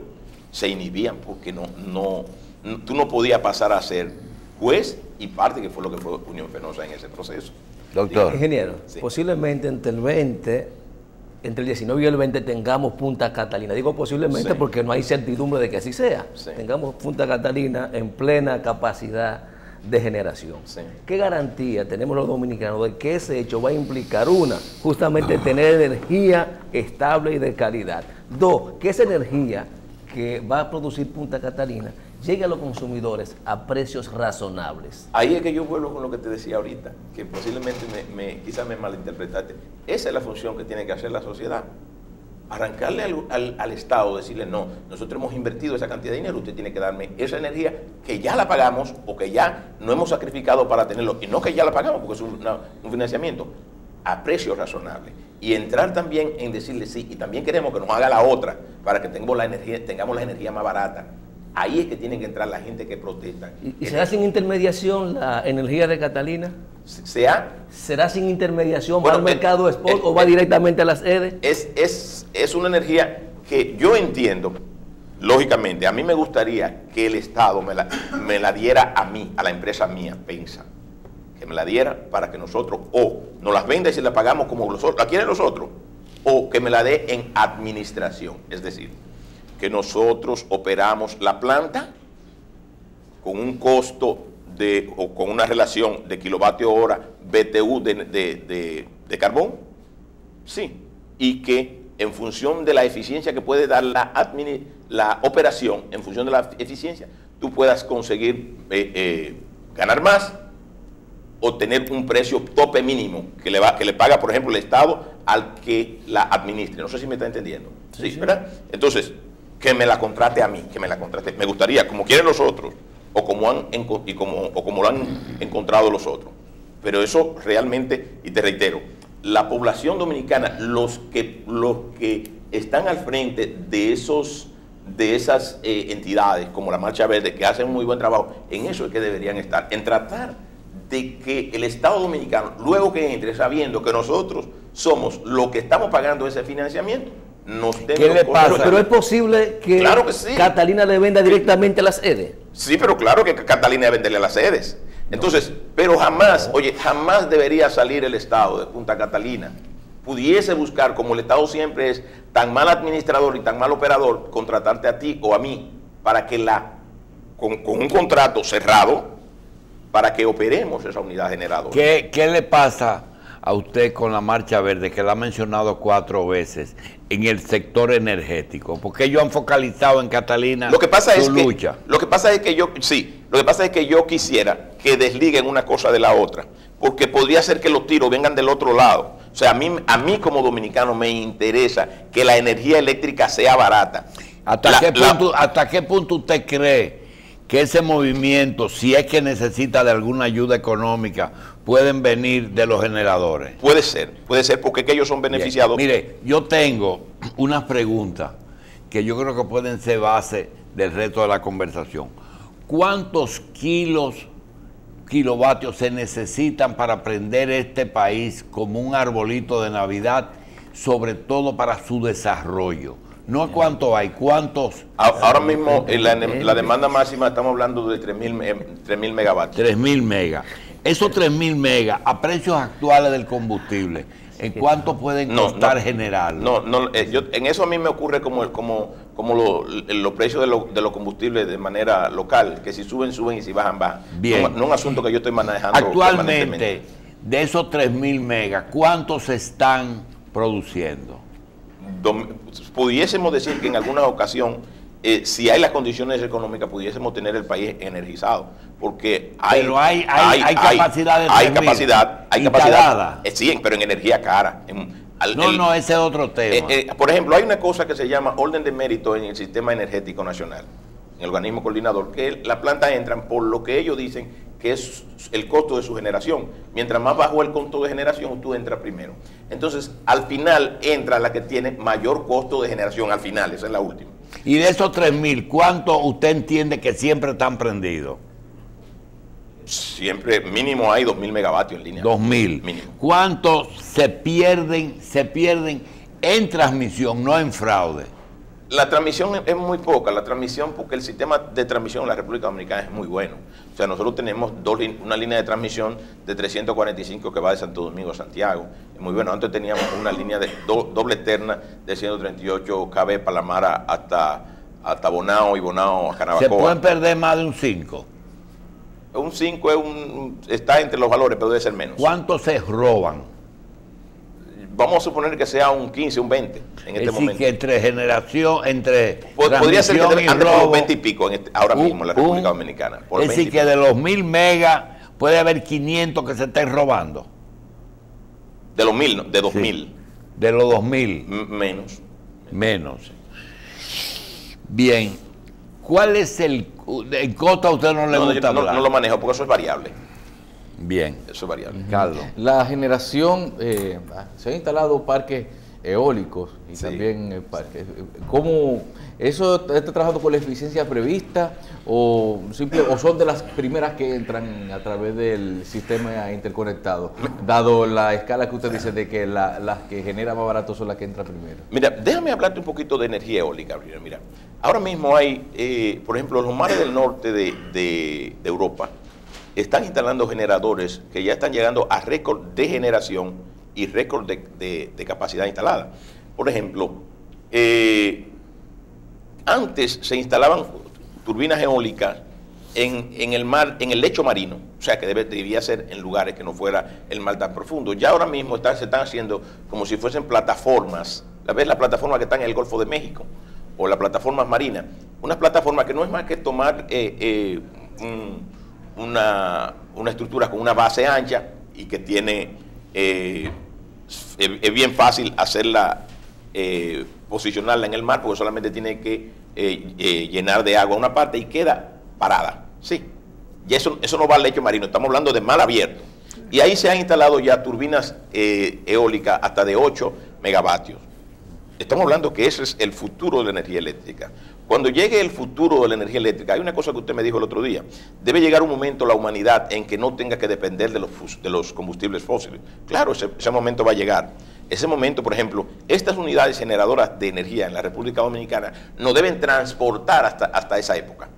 se inhibían, porque tú no podías pasar a ser juez y parte, que fue lo que fue Unión Fenosa en ese proceso. Doctor. Ingeniero, Sí. posiblemente entre el 19 y el 20 tengamos Punta Catalina. Digo posiblemente Sí. porque no hay certidumbre de que así sea. Sí. Tengamos Punta Catalina en plena capacidad de generación. Sí. ¿Qué garantía tenemos los dominicanos de que ese hecho va a implicar, una, justamente tener energía estable y de calidad? Dos, que esa energía que va a producir Punta Catalina llegue a los consumidores a precios razonables. Ahí es que yo vuelvo con lo que te decía ahorita, que posiblemente quizás me malinterpretaste. Esa es la función que tiene que hacer la sociedad. Arrancarle al Estado, decirle, no, nosotros hemos invertido esa cantidad de dinero, usted tiene que darme esa energía que ya la pagamos o que ya no hemos sacrificado para tenerlo, y no que ya la pagamos porque es un financiamiento, a precios razonables. Y entrar también en decirle sí, y también queremos que nos haga la otra para que tengamos la energía más barata. Ahí es que tienen que entrar la gente que protesta. ¿Y será sin intermediación la energía de Catalina? ¿Será sin intermediación? Bueno, ¿Va al mercado spot o va directamente a las EDE? Es una energía que yo entiendo, lógicamente, a mí me gustaría que el Estado me la diera a mí, a la empresa mía, Pensa, que me la diera para que nosotros, o nos las venda y se la pagamos como la quieren los otros, o que me la dé en administración, es decir, que nosotros operamos la planta con un costo o con una relación de kilovatio hora BTU de carbón, sí, y que en función de la eficiencia que puede dar la operación, en función de la eficiencia, tú puedas conseguir ganar más o tener un precio tope mínimo que le paga, por ejemplo, el Estado al que la administre. No sé si me está entendiendo. Sí, ¿verdad? Entonces, que me la contrate a mí, que me la contrate. Me gustaría, como quieren los otros, o como lo han encontrado los otros. Pero eso realmente, y te reitero, la población dominicana, los que están al frente de esas entidades, como la Marcha Verde, que hacen un muy buen trabajo, en eso es que deberían estar, en tratar de que el Estado dominicano, luego que entre, sabiendo que nosotros somos los que estamos pagando ese financiamiento, ¿Qué le pasa? Pero es posible que, claro que sí, Catalina le venda directamente a las EDE. Sí, pero claro que Catalina debe venderle a las sedes. Entonces, pero jamás debería salir el Estado de Punta Catalina. Pudiese buscar, como el Estado siempre es tan mal administrador y tan mal operador, contratarte a ti o a mí para que con un contrato cerrado, para que operemos esa unidad generadora. ¿Qué le pasa a usted con la Marcha Verde, que la ha mencionado 4 veces, en el sector energético? Porque ellos han focalizado en Catalina Lo que pasa su es lucha. lo que pasa es que yo quisiera que desliguen una cosa de la otra, porque podría ser que los tiros vengan del otro lado. O sea, a mí como dominicano me interesa que la energía eléctrica sea barata. ¿Hasta qué punto usted cree que ese movimiento, si es que necesita de alguna ayuda económica, pueden venir de los generadores? Puede ser, porque es que ellos son beneficiados. Bien. Mire, yo tengo unas preguntas que yo creo que pueden ser base del resto de la conversación. ¿Cuántos kilovatios se necesitan para prender este país como un arbolito de Navidad, sobre todo para su desarrollo? No cuánto hay, cuántos. Ahora mismo la demanda máxima estamos hablando de 3.000 megavatios. 3.000 megas. Esos 3.000 megas a precios actuales del combustible, ¿en cuánto pueden costar generarlo? En eso a mí me ocurre como los precios de los combustibles de manera local, que si suben, suben y si bajan, bajan. Bien. No un asunto que yo estoy manejando Actualmente, de esos 3.000 megas, ¿cuántos se están produciendo? Pudiésemos decir que en alguna ocasión, si hay las condiciones económicas, pudiésemos tener el país energizado, porque hay capacidad de 3.000 hay capacidad, instalada. Sí, pero en energía cara. Ese es otro tema. Por ejemplo, hay una cosa que se llama orden de mérito en el sistema energético nacional, en el organismo coordinador, que las plantas entran por lo que ellos dicen que es el costo de su generación. Mientras más bajo el costo de generación, tú entras primero. Entonces, al final entra la que tiene mayor costo de generación, al final, esa es la última. Y de esos 3.000, ¿cuántos usted entiende que siempre están prendidos? Siempre, mínimo hay 2.000 megavatios en línea. 2.000. Mínimo. ¿Cuántos se pierden en transmisión, no en fraude? La transmisión es muy poca, porque el sistema de transmisión en la República Dominicana es muy bueno. O sea, nosotros tenemos una línea de transmisión de 345 que va de Santo Domingo a Santiago. Es muy bueno. Antes teníamos una línea de doble eterna de 138 kV para la Mara hasta Bonao y Bonao a Canabacoa. ¿Se pueden perder más de un 5? Un 5 está entre los valores, pero debe ser menos. ¿Cuántos se roban? Vamos a suponer que sea un 15, un 20 en este momento. Que entre podría ser que transmisión ande y por robo, 20 y pico ahora mismo en la República Dominicana. Es decir, que de los 1.000 megas puede haber 500 que se estén robando. De los 1.000, no, de 2.000. Sí. De los 2.000. Menos. Bien. ¿Cuál es el costo a usted no le gusta hablar? No lo manejo porque eso es variable. Bien. Eso es variable. Carlos. La generación, se han instalado parques eólicos y Sí. también parques. ¿Cómo eso está trabajando con la eficiencia prevista o son de las primeras que entran a través del sistema interconectado? Dado la escala que usted dice de que las que generan más barato son las que entran primero. Mira, déjame hablarte un poquito de energía eólica. Mira, ahora mismo hay, por ejemplo, los mares del norte de Europa están instalando generadores que ya están llegando a récord de generación y récord de capacidad instalada. Por ejemplo, antes se instalaban turbinas eólicas en el mar, en el lecho marino, o sea que debía ser en lugares que no fuera el mar tan profundo. Ya ahora mismo se están haciendo como si fuesen plataformas. ¿Ves la plataforma que están en el Golfo de México? O las plataformas marinas. Unas plataformas que no es más que tomar una estructura con una base ancha y que tiene, es bien fácil hacerla, posicionarla en el mar, porque solamente tiene que llenar de agua una parte y queda parada. Sí, y eso no va al lecho marino, estamos hablando de mar abierto. Y ahí se han instalado ya turbinas eólicas hasta de 8 megavatios. Estamos hablando que ese es el futuro de la energía eléctrica. Cuando llegue el futuro de la energía eléctrica, hay una cosa que usted me dijo el otro día, debe llegar un momento la humanidad en que no tenga que depender de los combustibles fósiles. Claro, ese momento va a llegar. Ese momento, por ejemplo, estas unidades generadoras de energía en la República Dominicana no deben transportar hasta esa época.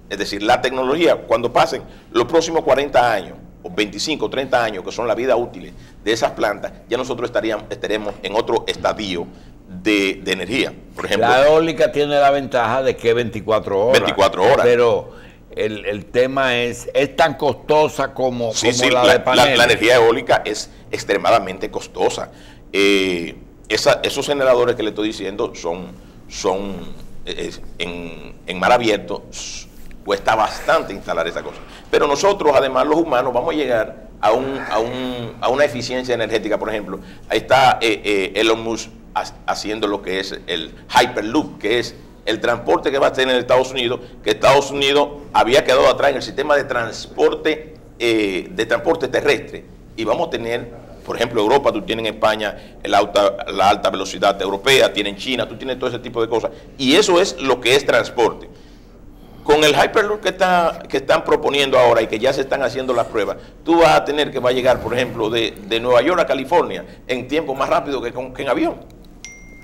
Es decir, la tecnología, cuando pasen los próximos 40 años, o 25 o 30 años, que son la vida útil de esas plantas, ya nosotros estaremos en otro estadio de energía. Por ejemplo, la eólica tiene la ventaja de que es 24 horas. 24 horas. Pero el tema es tan costosa como la de paneles. La energía eólica es extremadamente costosa. Esos generadores que le estoy diciendo son en mar abierto, cuesta bastante instalar esa cosa. Pero nosotros, además, los humanos, vamos a llegar a una eficiencia energética. Por ejemplo, ahí está Elon Musk haciendo lo que es el Hyperloop, que es el transporte que va a tener en Estados Unidos, que Estados Unidos había quedado atrás en el sistema de transporte terrestre. Y vamos a tener, por ejemplo, Europa, tú tienes en España la alta velocidad europea, tienes China, tú tienes todo ese tipo de cosas. Y eso es lo que es transporte. Con el Hyperloop que están proponiendo ahora y que ya se están haciendo las pruebas, tú vas a tener que va a llegar, por ejemplo, de Nueva York a California en tiempo más rápido que en avión,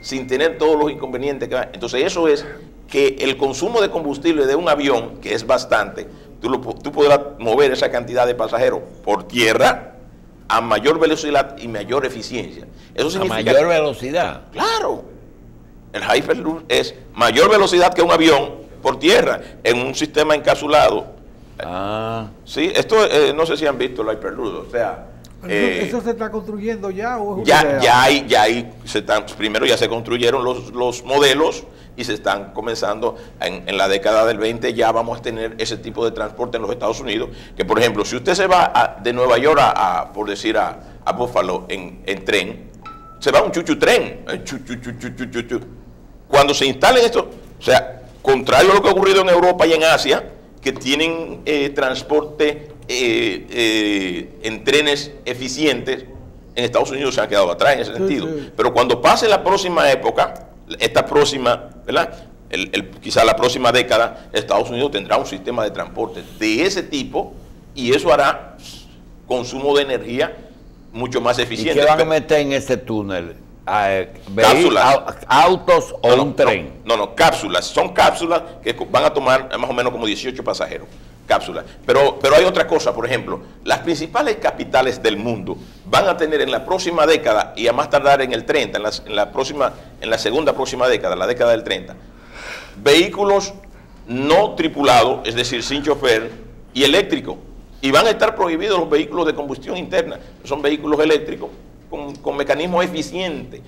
sin tener todos los inconvenientes que va. Entonces eso es que el consumo de combustible de un avión, que es bastante, tú podrás mover esa cantidad de pasajeros por tierra a mayor velocidad y mayor eficiencia. Eso significa... A mayor velocidad. Claro. El Hyperloop es mayor velocidad que un avión por tierra en un sistema encapsulado. Ah. Sí, esto no sé si han visto el Hyperloop, o sea... ¿Eso se está construyendo ya o es primero ya se construyeron los modelos y se están comenzando en la década del 20 ya vamos a tener ese tipo de transporte en los Estados Unidos, que por ejemplo, si usted se va de Nueva York por decir a Buffalo en tren, se va un chuchu tren, cuando se instalen esto, o sea, contrario a lo que ha ocurrido en Europa y en Asia, que tienen transporte en trenes eficientes, en Estados Unidos se han quedado atrás en ese sentido. Sí. Pero cuando pase la próxima época, esta próxima, ¿verdad? Quizá la próxima década, Estados Unidos tendrá un sistema de transporte de ese tipo y eso hará consumo de energía mucho más eficiente. ¿Y qué van a meter en ese túnel? Cápsulas. ¿Autos o un tren? No, cápsulas. Son cápsulas que van a tomar más o menos como 18 pasajeros. Cápsulas. Pero hay otra cosa, por ejemplo, las principales capitales del mundo van a tener en la próxima década y a más tardar en el 30, en la segunda próxima década, la década del 30, vehículos no tripulados, es decir, sin chofer y eléctricos. Y van a estar prohibidos los vehículos de combustión interna. Son vehículos eléctricos con mecanismos eficientes,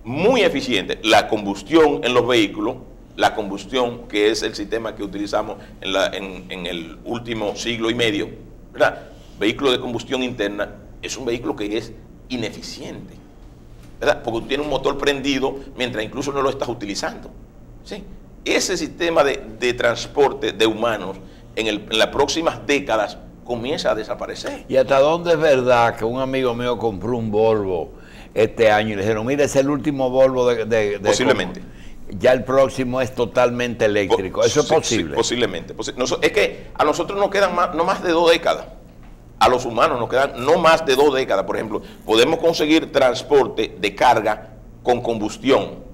muy eficientes. La combustión en los vehículos, la combustión, que es el sistema que utilizamos en el último siglo y medio, ¿verdad? Vehículo de combustión interna es un vehículo que es ineficiente, ¿verdad? Porque tú tienes un motor prendido mientras incluso no lo estás utilizando, ¿sí? Ese sistema de transporte de humanos en las próximas décadas comienza a desaparecer. ¿Y hasta dónde es verdad que un amigo mío compró un Volvo este año y le dijeron, mire, es el último Volvo de posiblemente. Ya el próximo es totalmente eléctrico? ¿Eso es posible? Sí, posiblemente. Es que a nosotros nos quedan no más de 2 décadas. A los humanos nos quedan no más de 2 décadas. Por ejemplo, podemos conseguir transporte de carga con combustión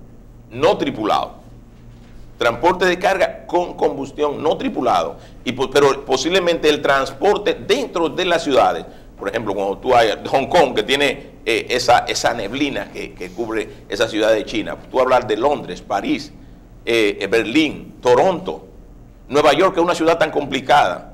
no tripulado. Transporte de carga con combustión no tripulado, pero posiblemente el transporte dentro de las ciudades. Por ejemplo, cuando tú hay Hong Kong, que tiene esa neblina que cubre esa ciudad de China. Tú hablas de Londres, París, Berlín, Toronto, Nueva York, que es una ciudad tan complicada.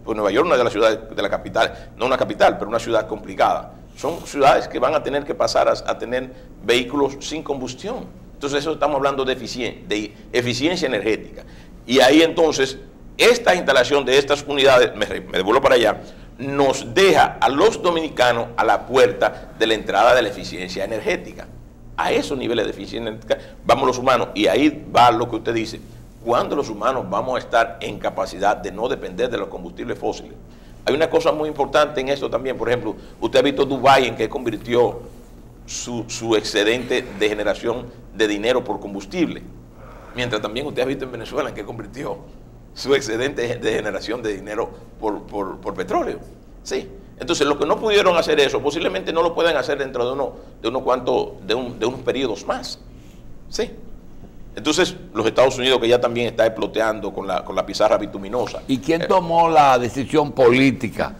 Pues Nueva York no es de las ciudades de la capital, no una capital, pero una ciudad complicada. Son ciudades que van a tener que pasar a tener vehículos sin combustión. Entonces eso estamos hablando de eficiencia energética. Y ahí entonces, esta instalación de estas unidades, me devuelvo para allá, nos deja a los dominicanos a la puerta de la entrada de la eficiencia energética. A esos niveles de eficiencia energética vamos los humanos. Y ahí va lo que usted dice. ¿Cuándo los humanos vamos a estar en capacidad de no depender de los combustibles fósiles? Hay una cosa muy importante en esto también. Por ejemplo, usted ha visto Dubái, en que convirtió su excedente de generación de dinero por combustible, mientras también usted ha visto en Venezuela en que convirtió su excedente de generación de dinero por petróleo. Sí. Entonces, los que no pudieron hacer eso, posiblemente no lo puedan hacer dentro de unos periodos más. Sí. Entonces, los Estados Unidos, que ya también está exploteando con la pizarra bituminosa. ¿Y quién tomó la decisión política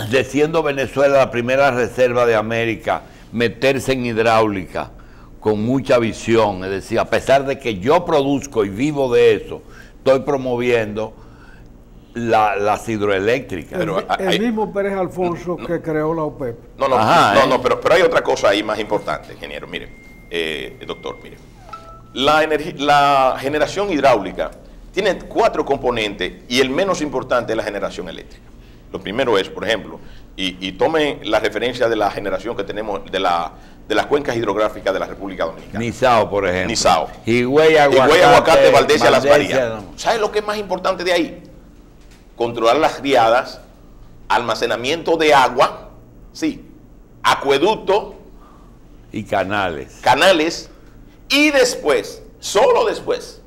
de, siendo Venezuela la primera reserva de América, meterse en hidráulica con mucha visión? Es decir, a pesar de que yo produzco y vivo de eso, estoy promoviendo las hidroeléctricas. Pero el mismo Pérez Alfonso que creó la OPEP. Pero hay otra cosa ahí más importante, ingeniero. Mire, doctor, mire. La generación hidráulica tiene 4 componentes y el menos importante es la generación eléctrica. Lo primero es, por ejemplo, y tomen la referencia de la generación que tenemos de las cuencas hidrográficas de la República Dominicana. Nizao, por ejemplo. Nizao. Higüey, Aguacate, Valdés, Las Marías. ¿Sabes lo que es más importante de ahí? Controlar las riadas, almacenamiento de agua, sí, acueducto y canales. Y después, solo después,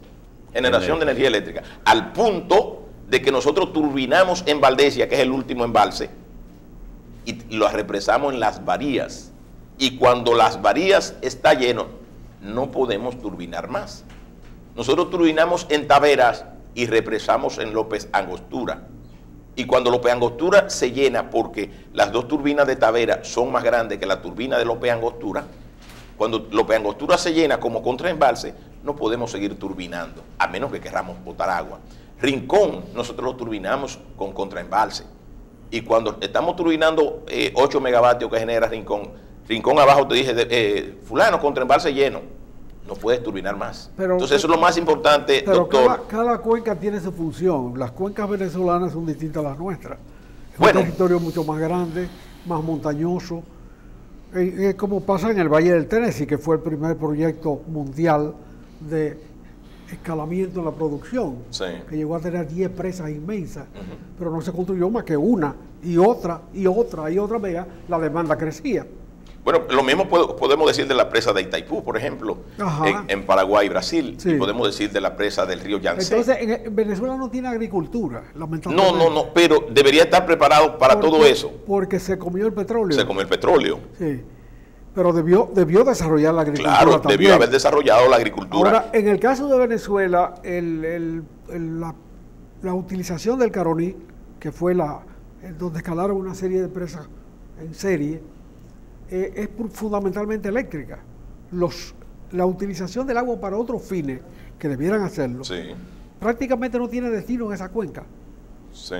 generación de energía eléctrica, al punto de que nosotros turbinamos en Valdesia, que es el último embalse, y lo represamos en Las Varías. Y cuando Las Varías está lleno, no podemos turbinar más. Nosotros turbinamos en Taveras y represamos en López Angostura. Y cuando López Angostura se llena, porque las dos turbinas de Tavera son más grandes que la turbina de López Angostura, cuando López Angostura se llena como contraembalse, no podemos seguir turbinando, a menos que queramos botar agua. Rincón, nosotros lo turbinamos con contraembalse. Y cuando estamos turbinando 8 megavatios que genera Rincón, Rincón abajo te dije, fulano, contraembalse lleno, no puedes turbinar más. Entonces eso es lo más importante, pero doctor. Cada cuenca tiene su función. Las cuencas venezolanas son distintas a las nuestras. Es Bueno. un territorio mucho más grande, más montañoso. Como pasa en el Valle del Tennessee, que fue el primer proyecto mundial de escalamiento en la producción, Sí. que llegó a tener 10 presas inmensas, pero no se construyó más que una, y otra, y otra, y otra vez la demanda crecía. Bueno, lo mismo podemos decir de la presa de Itaipú, por ejemplo, en Paraguay y Brasil, Sí. y podemos decir de la presa del río Yangtze. Entonces, en Venezuela no tiene agricultura, lamentablemente. No, pero debería estar preparado para todo eso. Porque se comió el petróleo. Se comió el petróleo. Sí. Pero debió desarrollar la agricultura Claro, también. debió haber desarrollado la agricultura. Ahora, en el caso de Venezuela, la utilización del Caroní, que fue donde escalaron una serie de presas en serie, es fundamentalmente eléctrica. La utilización del agua para otros fines, que debieran hacerlo, Sí, prácticamente no tiene destino en esa cuenca. sí.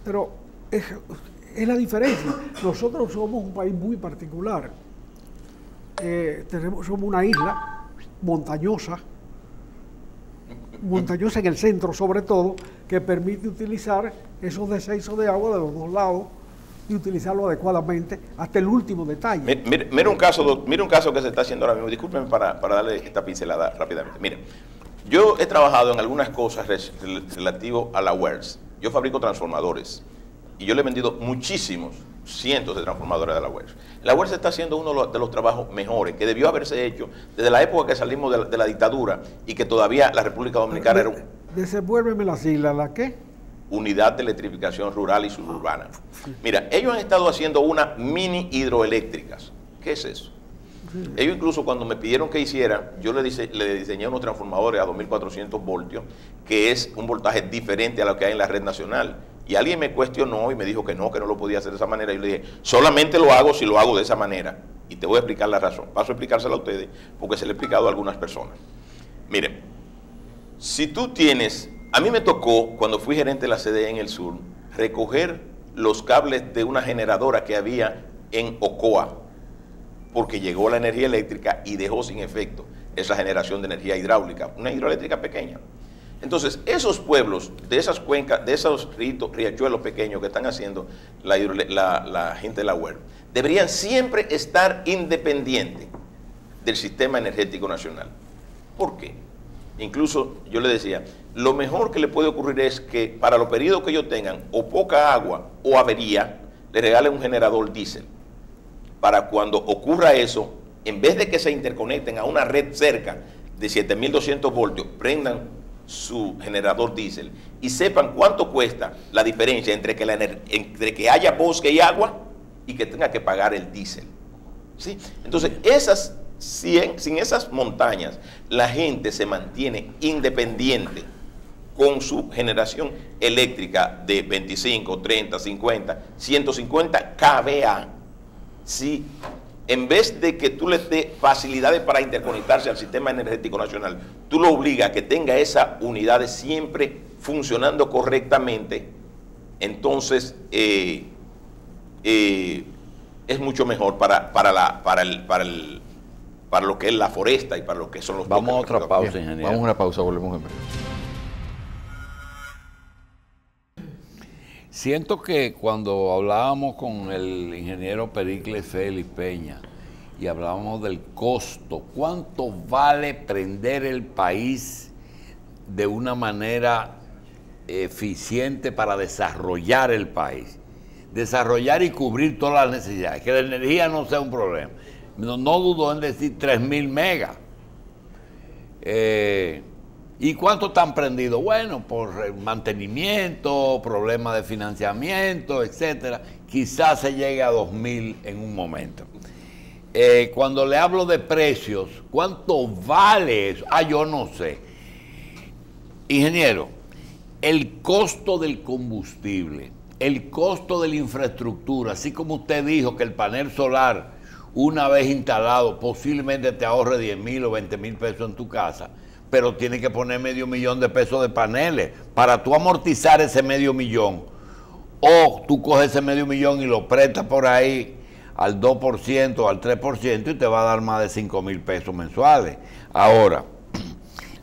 Pero es la diferencia. Nosotros somos un país muy particular. Somos una isla montañosa en el centro sobre todo, que permite utilizar esos descensos de agua de los dos lados y utilizarlo adecuadamente hasta el último detalle. Mira un caso que se está haciendo ahora mismo. Discúlpenme para darle esta pincelada rápidamente. Mira, yo he trabajado en algunas cosas relativo a la WERS. Yo fabrico transformadores y yo le he vendido muchísimos, cientos de transformadores a la WERS. La WERS está haciendo uno de los trabajos mejores que debió haberse hecho desde la época que salimos de la dictadura y que todavía la República Dominicana era Desenvuélveme la sigla, ¿la qué? Unidad de Electrificación Rural y Suburbana. Mira, ellos han estado haciendo unas mini hidroeléctricas. ¿Qué es eso? Ellos incluso cuando me pidieron que hiciera, yo le diseñé unos transformadores a 2400 voltios, que es un voltaje diferente a lo que hay en la red nacional. Y alguien me cuestionó y me dijo que no lo podía hacer de esa manera. Yo le dije, solamente lo hago si lo hago de esa manera. Y te voy a explicar la razón. Paso a explicársela a ustedes porque se lo he explicado a algunas personas. Miren, si tú tienes... A mí me tocó, cuando fui gerente de la CDE en el sur, recoger los cables de una generadora que había en Ocoa, porque llegó la energía eléctrica y dejó sin efecto esa generación de energía hidráulica, una hidroeléctrica pequeña. Entonces, esos pueblos, de esas cuencas, de esos riachuelos pequeños que están haciendo la gente de la UER, deberían siempre estar independientes del sistema energético nacional. ¿Por qué? Incluso yo le decía, lo mejor que le puede ocurrir es que para los periodos que ellos tengan o poca agua o avería, le regalen un generador diésel. Para cuando ocurra eso, en vez de que se interconecten a una red cerca de 7200 voltios, prendan su generador diésel y sepan cuánto cuesta la diferencia entre que haya bosque y agua y que tenga que pagar el diésel. ¿Sí? Entonces, sin esas montañas, la gente se mantiene independiente con su generación eléctrica de 25, 30, 50, 150 kVA. Si en vez de que tú le des facilidades para interconectarse al sistema energético nacional, tú lo obligas a que tenga esas unidades siempre funcionando correctamente, entonces es mucho mejor para lo que es la foresta y para lo que son los... Vamos a otra pausa, Bien, ingeniero. vamos a una pausa, volvemos en breve. Siento que cuando hablábamos con el ingeniero Pericles Félix Peña y hablábamos del costo, ¿cuánto vale prender el país de una manera eficiente para desarrollar el país? Desarrollar y cubrir todas las necesidades, que la energía no sea un problema. No dudo en decir 3000 megas. ¿Y cuánto están prendidos? Bueno, por mantenimiento, problemas de financiamiento, etcétera. Quizás se llegue a 2000 en un momento. Cuando le hablo de precios, ¿cuánto vale eso? Yo no sé. Ingeniero, el costo del combustible, el costo de la infraestructura, así como usted dijo que el panel solar, una vez instalado, posiblemente te ahorre 10,000 o 20,000 pesos en tu casa, pero tiene que poner $500,000 de pesos de paneles para tú amortizar ese $500,000. O tú coges ese $500,000 y lo prestas por ahí al 2% o al 3% y te va a dar más de 5,000 pesos mensuales. Ahora,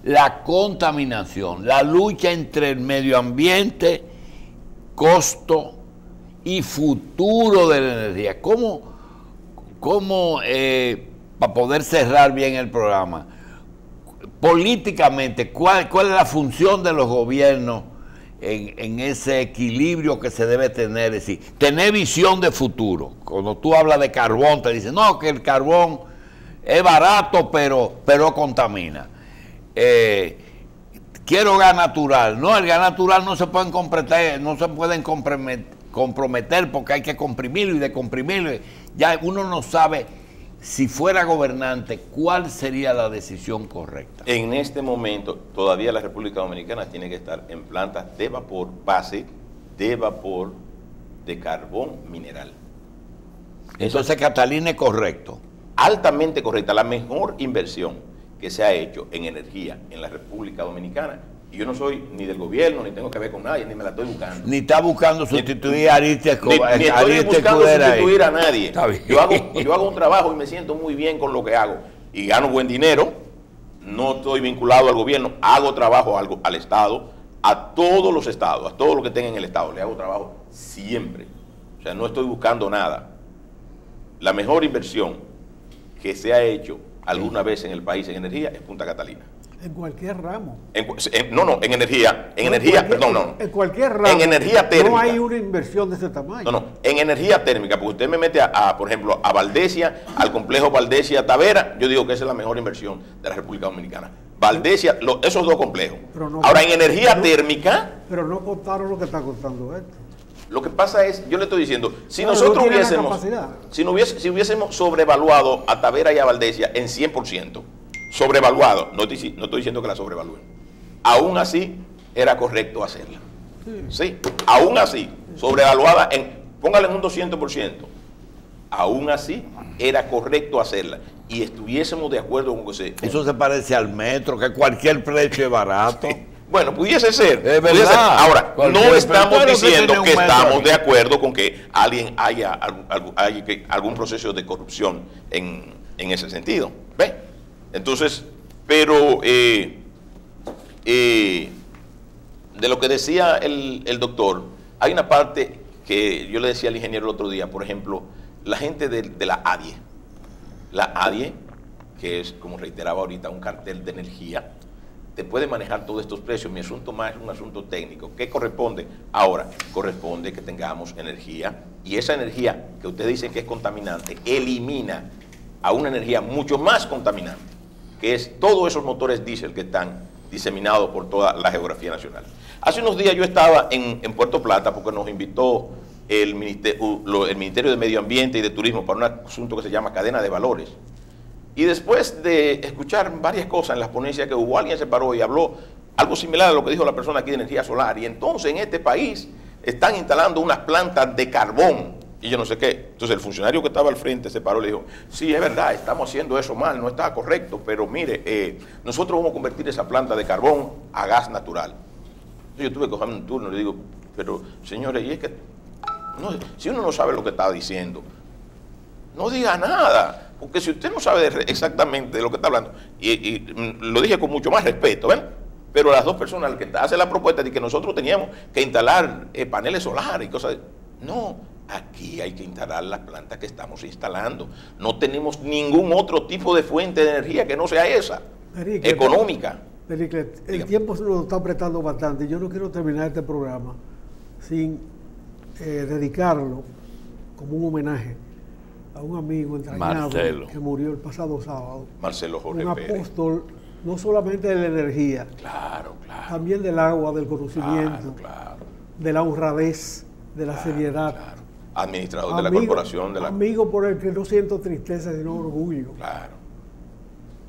la contaminación, la lucha entre el medio ambiente, costo y futuro de la energía. ¿Cómo para poder cerrar bien el programa, políticamente, cuál es la función de los gobiernos en ese equilibrio que se debe tener? Es decir, tener visión de futuro. Cuando tú hablas de carbón, te dicen, no, que el carbón es barato, pero contamina. Quiero gas natural. No, el gas natural no se pueden comprometer porque hay que comprimirlo y decomprimirlo. Ya uno no sabe, si fuera gobernante, cuál sería la decisión correcta. En este momento, todavía la República Dominicana tiene que estar en plantas de vapor, base de vapor de carbón mineral. Entonces, Catalina es correcto. Altamente correcta, la mejor inversión que se ha hecho en energía en la República Dominicana. Y yo no soy ni del gobierno, ni tengo que ver con nadie, ni me la estoy buscando. Ni está buscando sustituir a Aristia Escobar. Ni estoy buscando sustituir a nadie. Está bien. Yo hago un trabajo y me siento muy bien con lo que hago. Y gano buen dinero, no estoy vinculado al gobierno, hago trabajo al Estado, a todos los estados, a todo lo que tenga en el Estado, le hago trabajo siempre. O sea, no estoy buscando nada. La mejor inversión que se ha hecho alguna vez en el país en energía es Punta Catalina. En cualquier ramo. En energía. En cualquier ramo. En energía térmica. No hay una inversión de ese tamaño. En energía térmica, porque usted me mete por ejemplo, a Valdesia, al complejo Valdesia Tavera, yo digo que esa es la mejor inversión de la República Dominicana. Valdesia, esos dos complejos. Ahora, en energía térmica. Pero no contaron lo que está costando esto. Lo que pasa es, yo le estoy diciendo, si nosotros hubiésemos sobrevaluado a Tavera y a Valdesia en 100%, sobrevaluado, no estoy diciendo que la sobrevalúen, aún así era correcto hacerla. Sí, aún así, sobrevaluada póngale en un 200%, aún así era correcto hacerla y estuviésemos de acuerdo con que se... Eso se parece al metro, que cualquier precio es barato. Bueno, pudiese ser. Es verdad. Ahora, no estamos diciendo que estamos de acuerdo con que haya algún proceso de corrupción en ese sentido. ¿Ve? Entonces, pero de lo que decía el doctor, hay una parte que yo le decía al ingeniero el otro día, por ejemplo, la gente de la ADIE. La ADIE, que es, como reiteraba ahorita, un cartel de energía, te puede manejar todos estos precios. Mi asunto más es un asunto técnico. ¿Qué corresponde? Ahora, corresponde que tengamos energía y esa energía que ustedes dicen que es contaminante, elimina a una energía mucho más contaminante, que es todos esos motores diésel que están diseminados por toda la geografía nacional. Hace unos días yo estaba en Puerto Plata porque nos invitó el Ministerio de Medio Ambiente y de Turismo para un asunto que se llama cadena de valores. Y después de escuchar varias cosas en las ponencias que hubo, alguien se paró y habló algo similar a lo que dijo la persona aquí de energía solar. Y entonces en este país están instalando unas plantas de carbón y yo no sé qué. Entonces el funcionario que estaba al frente se paró y le dijo, sí, es verdad, estamos haciendo eso mal, no está correcto, pero mire, nosotros vamos a convertir esa planta de carbón a gas natural. Entonces yo tuve que cogerme un turno y le digo, pero señores, y es que si uno no sabe lo que está diciendo, no diga nada. Porque si usted no sabe exactamente de lo que está hablando, y lo dije con mucho más respeto, ¿ven? Pero las dos personas que hacen la propuesta de que nosotros teníamos que instalar paneles solares y cosas, no, aquí hay que instalar las plantas que estamos instalando. No tenemos ningún otro tipo de fuente de energía que no sea esa, económica. Pericles, el tiempo se nos está apretando bastante. Yo no quiero terminar este programa sin dedicarlo como un homenaje a un amigo entrañable que murió el pasado sábado. Marcelo Jorge un apóstol, no solamente de la energía, también del agua, del conocimiento, de la honradez, de la seriedad. Administrador de la corporación. Amigo por el que no siento tristeza, sino orgullo.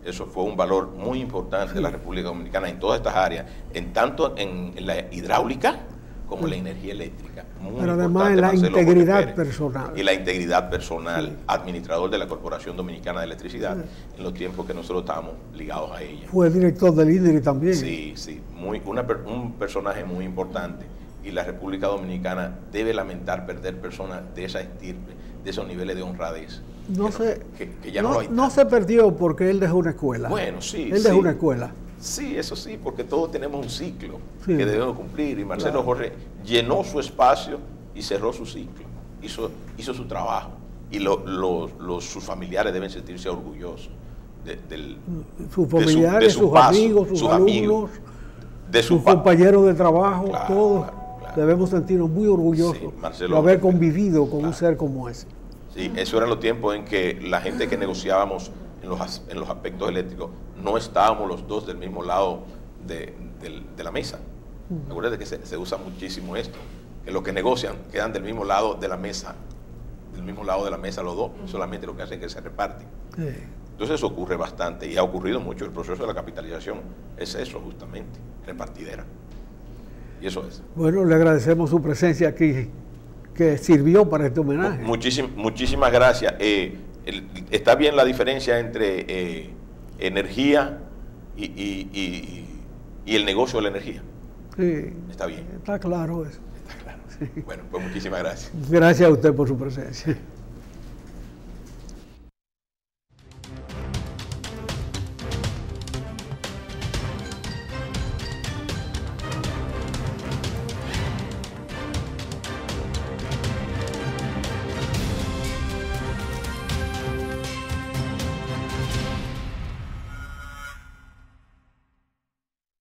Eso fue un valor muy importante de la República Dominicana en todas estas áreas, tanto en la hidráulica como en la energía eléctrica. Muy Pero además importante, la Marcelo integridad Jorge Pérez. personal. Y la integridad personal, administrador de la Corporación Dominicana de Electricidad, en los tiempos que nosotros estábamos ligados a ella. Fue director del INDRI también. Sí, sí, un personaje muy importante. Y la República Dominicana debe lamentar perder personas de esa estirpe, de esos niveles de honradez. Que ya no hay no se perdió porque él dejó una escuela. Bueno, sí. Él dejó una escuela. Sí, eso sí, porque todos tenemos un ciclo Sí. que debemos cumplir. Y Marcelo Jorge llenó su espacio y cerró su ciclo. Hizo su trabajo. Y sus familiares deben sentirse orgullosos Sus familiares, sus amigos, sus alumnos, sus compañeros de trabajo, Claro, todos claro. debemos sentirnos muy orgullosos Sí, Marcelo de haber Jorge. convivido con un ser como ese. Sí, eso eran los tiempos en que la gente que negociábamos en los aspectos eléctricos no estábamos los dos del mismo lado de la mesa. Acuérdate que se usa muchísimo esto, que los que negocian quedan del mismo lado de la mesa los dos, solamente lo que hacen es que se reparten. Sí. Entonces eso ocurre bastante y ha ocurrido mucho. El proceso de la capitalización es eso justamente, repartidera. Y eso es. Bueno, le agradecemos su presencia aquí, que sirvió para este homenaje. Muchísimas gracias. Está bien la diferencia entre energía y el negocio de la energía. Sí, Está bien. está claro eso. Está claro. Bueno, pues muchísimas gracias. Gracias a usted por su presencia.